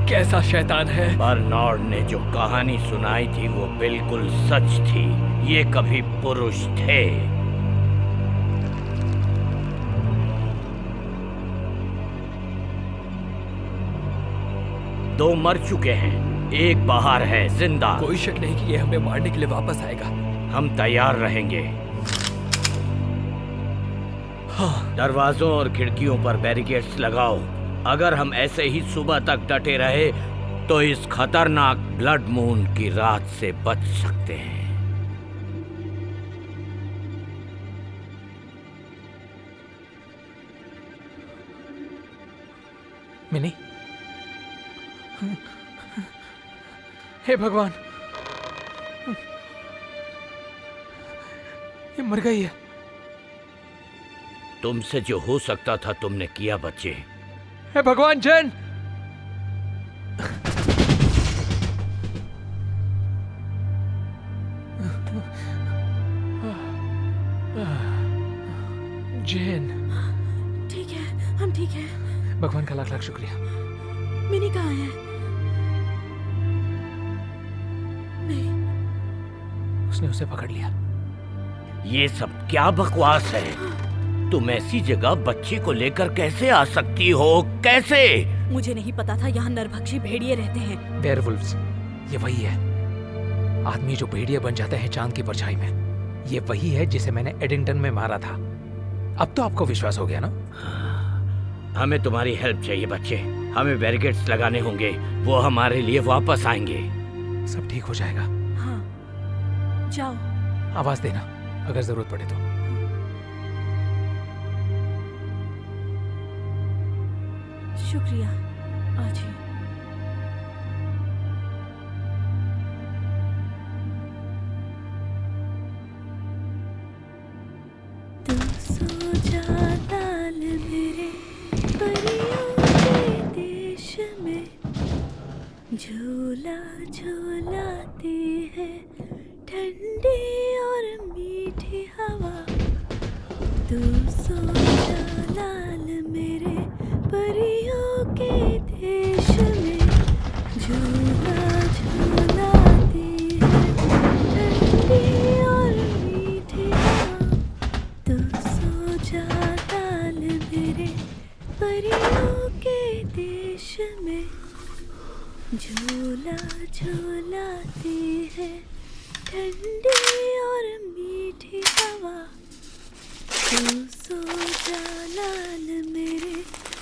कैसा शैतान है। बर्नार्ड ने जो कहानी सुनाई थी वो बिल्कुल सच थी। ये कभी पुरुष थे। दो मर चुके हैं, एक बाहर है जिंदा। कोई शक नहीं कि ये हमें मारने के लिए वापस आएगा। हम तैयार रहेंगे। हाँ। दरवाजों और खिड़कियों पर बैरिकेड्स लगाओ। अगर हम ऐसे ही सुबह तक डटे रहे तो इस खतरनाक ब्लड मून की रात से बच सकते हैं। मिनी, हे भगवान, ये मर गई है। तुमसे जो हो सकता था तुमने किया बच्चे। हे भगवान, जेन! जेन, ठीक है, हम ठीक है। भगवान का लाख लाख शुक्रिया। मिनी कहाँ है? नहीं, उसने उसे पकड़ लिया। ये सब क्या बकवास है? तुम ऐसी जगह बच्चे को लेकर कैसे आ सकती हो? कैसे? मुझे नहीं पता था यहाँ नरभक्षी भेड़िए रहते हैं। वेयरवुल्व्स, ये वही है। आदमी जो भेड़िए बन जाते हैं चांद की परछाई में। ये वही है जिसे मैंने एडिंगटन में मारा था। अब तो आपको विश्वास हो गया ना? हमें तुम्हारी हेल्प चाहिए बच्चे। हमें बैरिकेड्स लगाने होंगे। वो हमारे लिए वापस आएंगे। सब ठीक हो जाएगा। हाँ, जाओ। आवाज देना अगर जरूरत पड़े तो। शुक्रिया आजी। तू सो जा लाल मेरे परियों के देश में, झूला झूलाती है ठंडी और मीठी हवा। तू सो जा लाल मेरे परियों के देश में, झूला झूलाती है ठंडी और मीठी हवा। तू सो जा लाल मेरे परियों के देश में, झूला झूलाती है ठंडी और मीठी हवा। तू सो जा लाल मेरे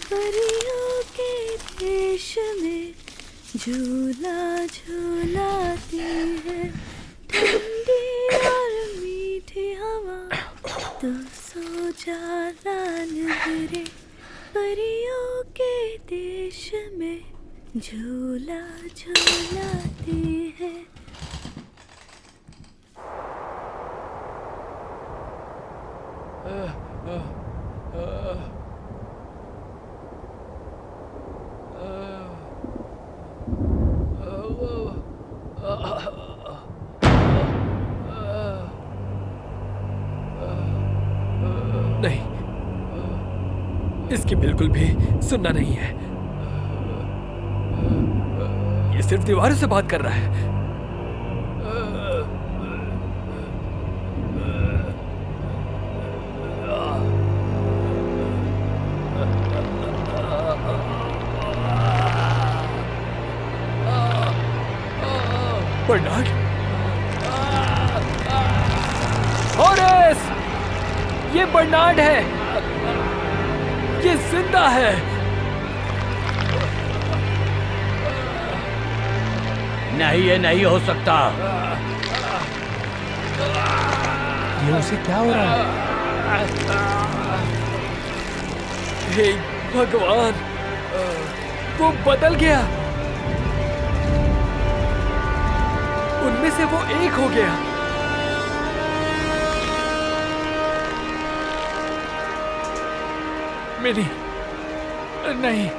परियों के देश में, झूला झूलाती है ठंडी और मीठी हवा। तू सो जा लाल मेरे परियों के देश में, झूला झूलाती है। नहीं, इसकी बिल्कुल भी सुनना नहीं है। ये सिर्फ दीवारों से बात कर रहा है। बर्नार्ड, हॉरेस, ये बर्नार्ड है। ये जिंदा है। नहीं, ये नहीं हो सकता। ये उसे क्या हो रहा है? हे भगवान, वो बदल गया। उनमें से वो एक हो गया। मिनी, नहीं,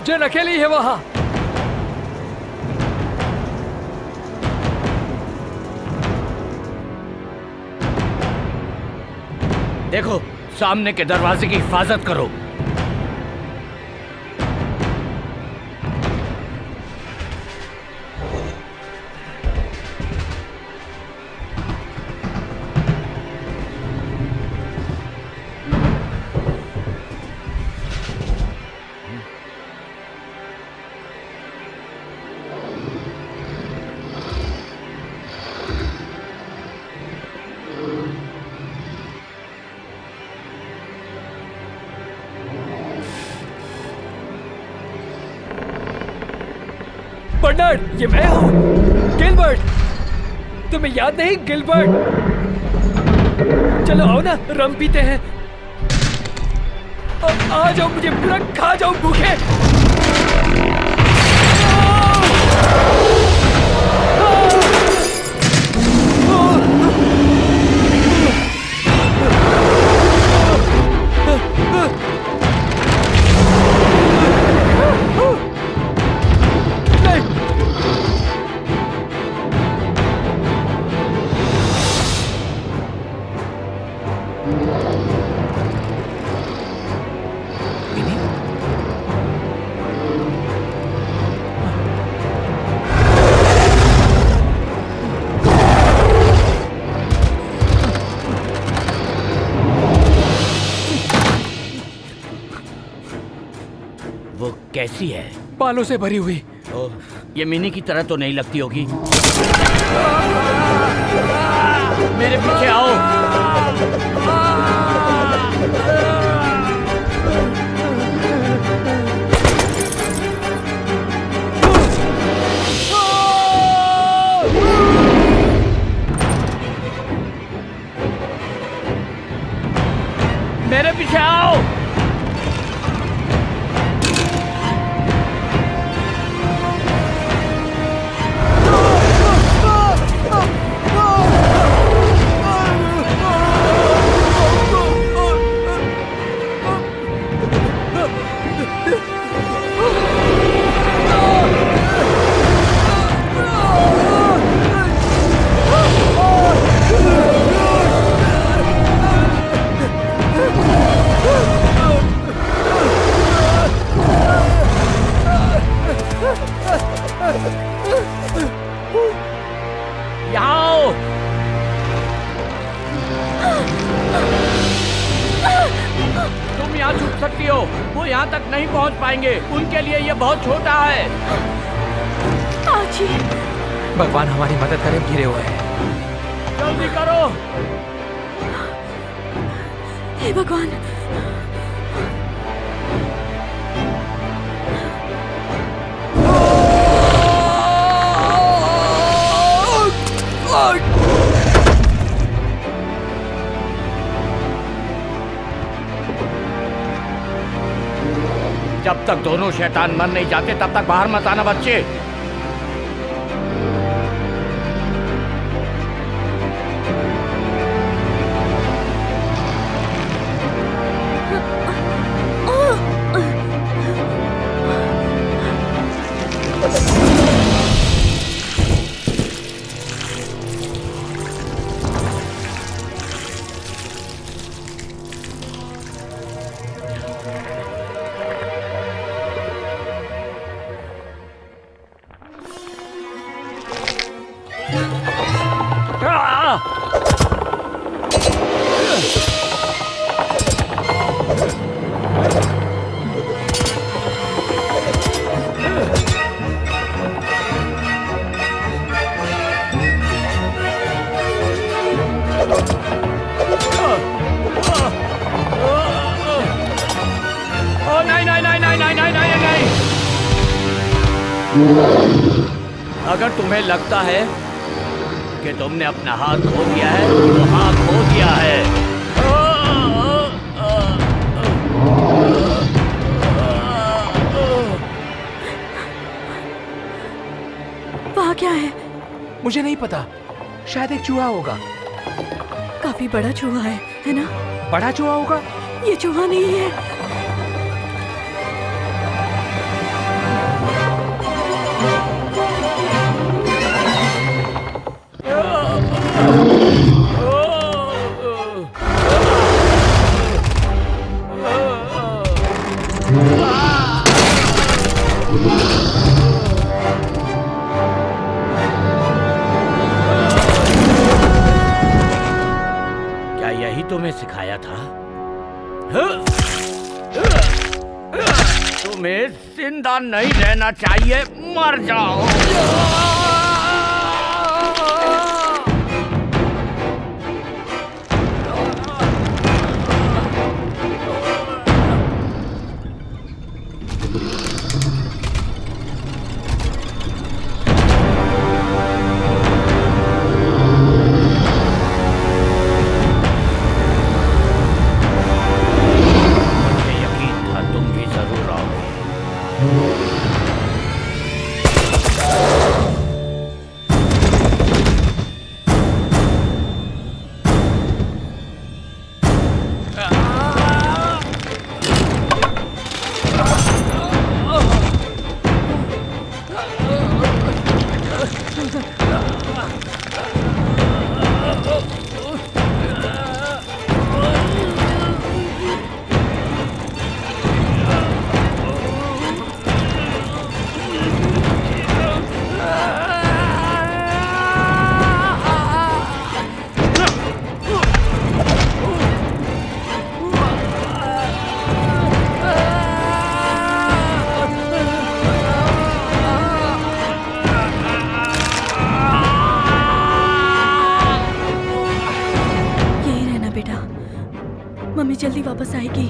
जेन अकेली है वहां। देखो, सामने के दरवाजे की हिफाजत करो। बर्नार्ड, ये मैं हूँ, गिलबर्ट। तुम्हें याद नहीं गिलबर्ट? चलो आओ ना, रम पीते हैं। आ जाओ, मुझे पूरा खा जाओ भूखे। वो कैसी है? बालों से भरी हुई। ये मिनी की तरह तो नहीं लगती होगी। मेरे पीछे आओ। मेरे पीछे आओ। यहाँ तक नहीं पहुँच पाएंगे, उनके लिए ये बहुत छोटा है। आजी, भगवान हमारी मदद करे, घिरे हुए हैं। जल्दी करो। हे भगवान। जब तक दोनों शैतान मर नहीं जाते तब तक बाहर मत आना बच्चे। अगर तुम्हें लगता है कि तुमने अपना हाथ खो दिया है तो हाँ, खो दिया है। वहाँ क्या है? मुझे नहीं पता, शायद एक चूहा होगा। काफी बड़ा चूहा है ना? बड़ा चूहा होगा? ये चूहा नहीं है। क्या यही तुम्हें सिखाया था? तुम्हें जिंदा नहीं रहना चाहिए, मर जाओ। मम्मी जल्दी वापस आएगी।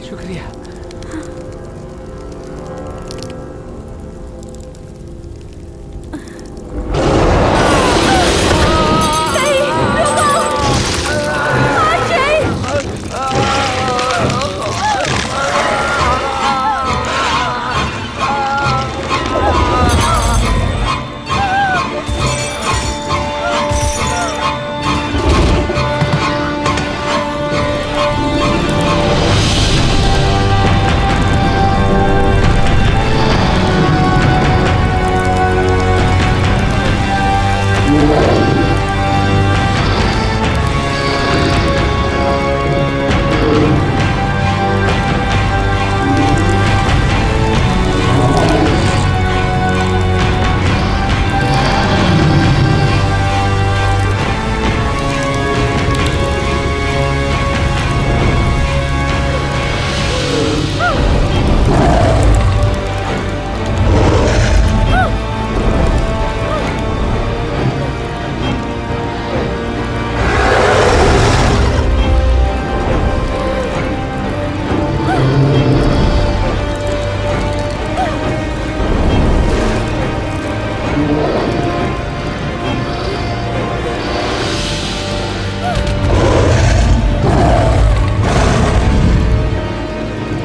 शुक्रिया।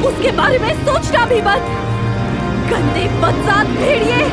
उसके बारे में सोचना भी मत। गंदे बदसात भेड़िए।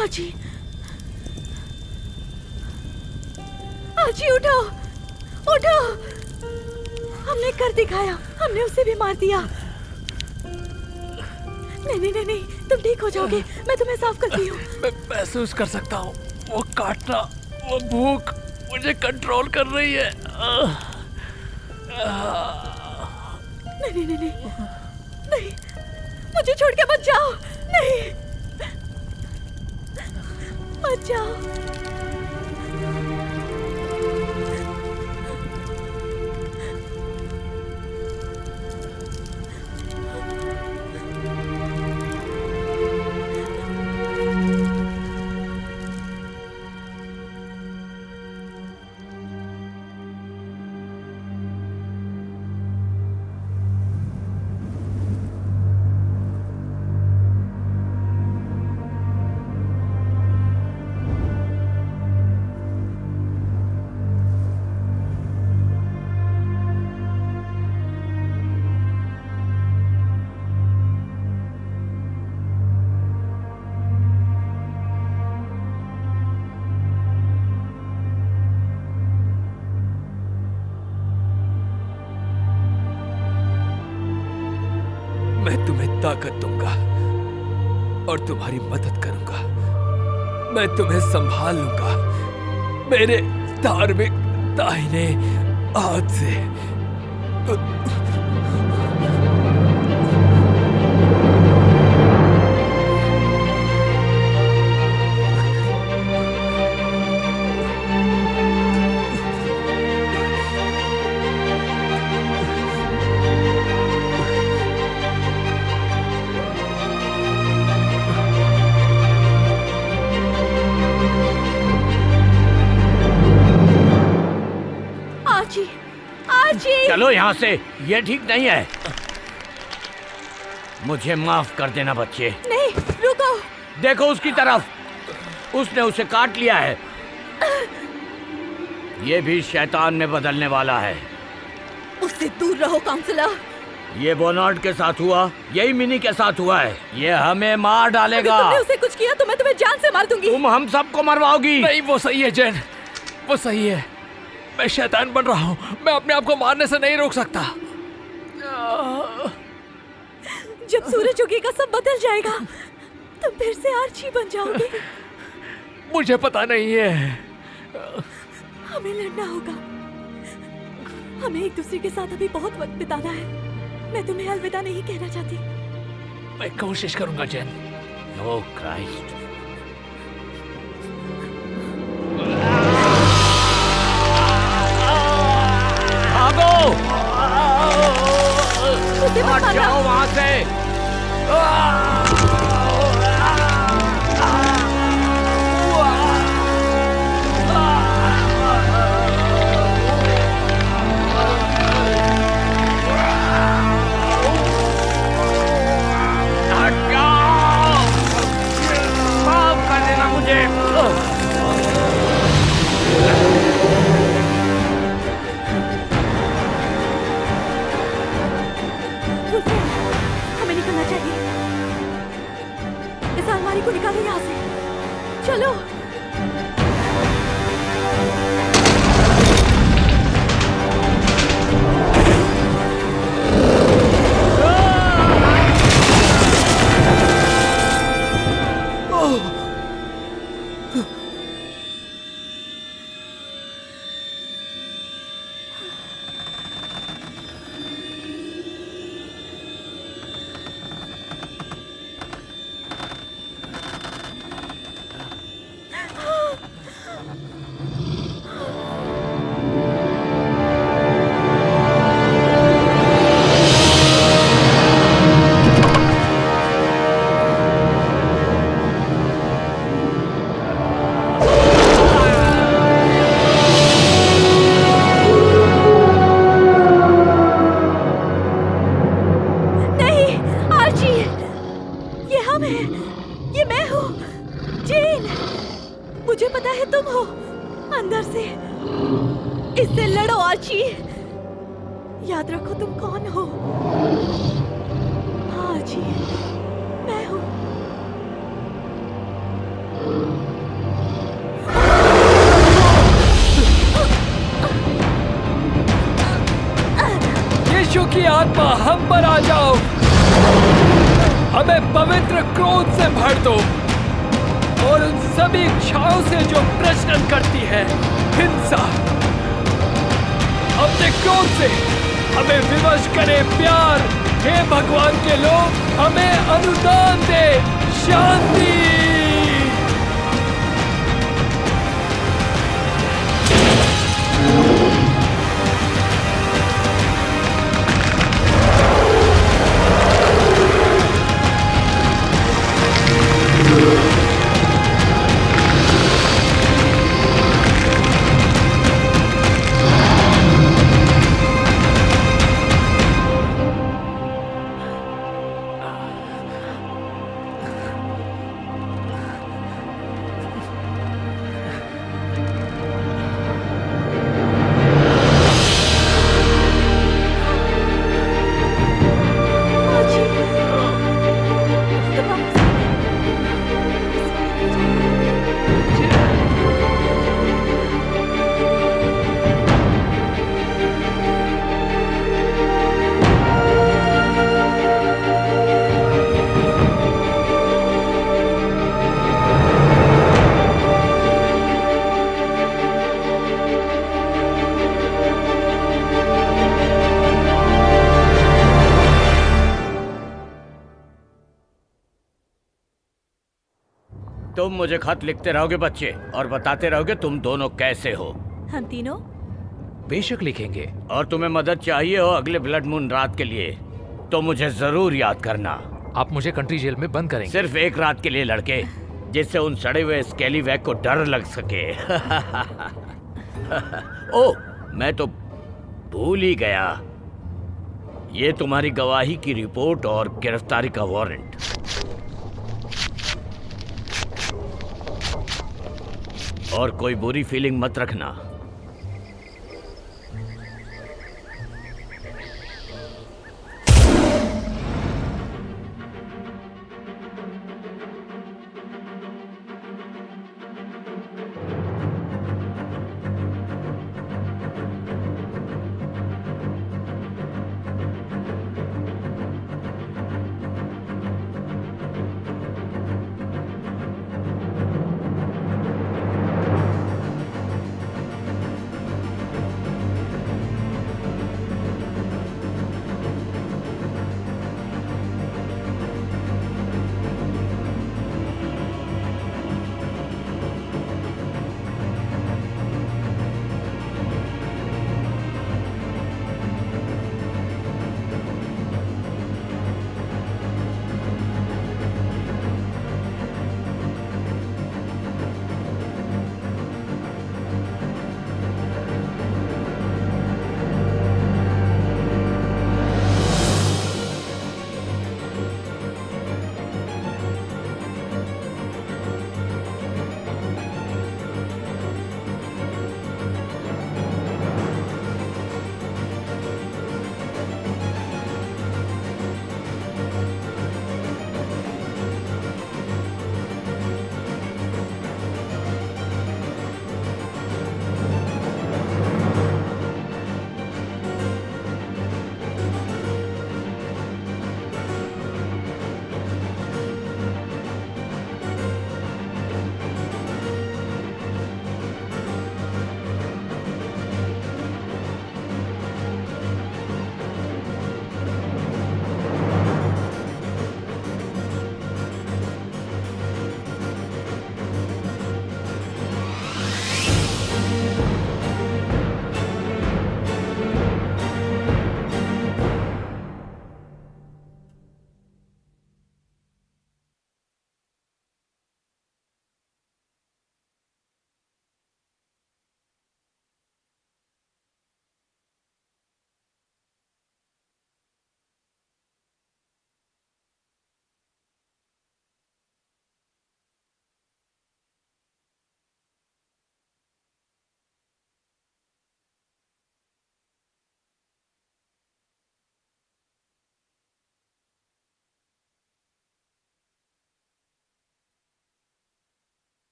आजी, आजी उठो, उठो। हमने कर दिखाया, हमने उसे भी मार दिया। नहीं, तुम ठीक हो जाओगे। मैं तुम्हें साफ करती हूँ। मैं महसूस कर सकता हूँ वो काटना, वो भूख मुझे कंट्रोल कर रही है। नहीं, मुझे छोड़ के मत जाओ। नहीं, मत जाओ। मैं तुम्हें ताकत दूंगा और तुम्हारी मदद करूंगा। मैं तुम्हें संभाल लूंगा मेरे धार्मिक दाहिने हाथ से। चलो यहाँ से, ये ठीक नहीं है। मुझे माफ कर देना बच्चे। नहीं, रुको। देखो उसकी तरफ, उसने उसे काट लिया है। ये भी शैतान में बदलने वाला है। उससे दूर रहो काउंसलर। ये बोनार्ड के साथ हुआ, यही मिनी के साथ हुआ है। ये हमें मार डालेगा। तुमने उसे कुछ किया तो मैं तुम्हें जान से मार दूंगी। तुम हम सबको मरवाओगी। नहीं, वो सही है जेन, वो सही है। मैं शैतान बन रहा हूँ, मैं अपने आप को मारने से नहीं रोक सकता। जब सूरज उगेगा सब बदल जाएगा, तुम फिर से आर्ची बन जाओगे। मुझे पता नहीं है। हमें लड़ना होगा। हमें एक दूसरे के साथ अभी बहुत वक्त बिताना है। मैं तुम्हें अलविदा नहीं कहना चाहती। मैं कोशिश करूंगा जेन। ओह क्राइस्ट। भागो! हट जाओ वहां से। हमें निकलना चाहिए। इस अलमारी को निकालो यहाँ से। चलो। मुझे पता है तुम हो अंदर से। इससे लड़ो आर्ची। याद रखो तुम कौन हो। हाँ आर्ची, मैं हूँ। यीशु की आत्मा हम पर आ जाओ, हमें पवित्र क्रोध से भर दो और उन सभी इच्छाओं से जो प्रश्न करती है हिंसा। अपने क्रोध से हमें विवश करे प्यार। हे भगवान के लोग, हमें अनुदान दे शांति। तुम मुझे खत लिखते रहोगे बच्चे, और बताते रहोगे तुम दोनों कैसे हो। हम तीनों बेशक लिखेंगे। और तुम्हें मदद चाहिए हो अगले ब्लड मून रात के लिए तो मुझे जरूर याद करना। आप मुझे कंट्री जेल में बंद करेंगे? सिर्फ एक रात के लिए लड़के, जिससे उन सड़े हुए स्केलीवैग को डर लग सके। ओह, मैं तो भूल ही गया, ये तुम्हारी गवाही की रिपोर्ट और गिरफ्तारी का वारंट। और कोई बुरी फीलिंग मत रखना,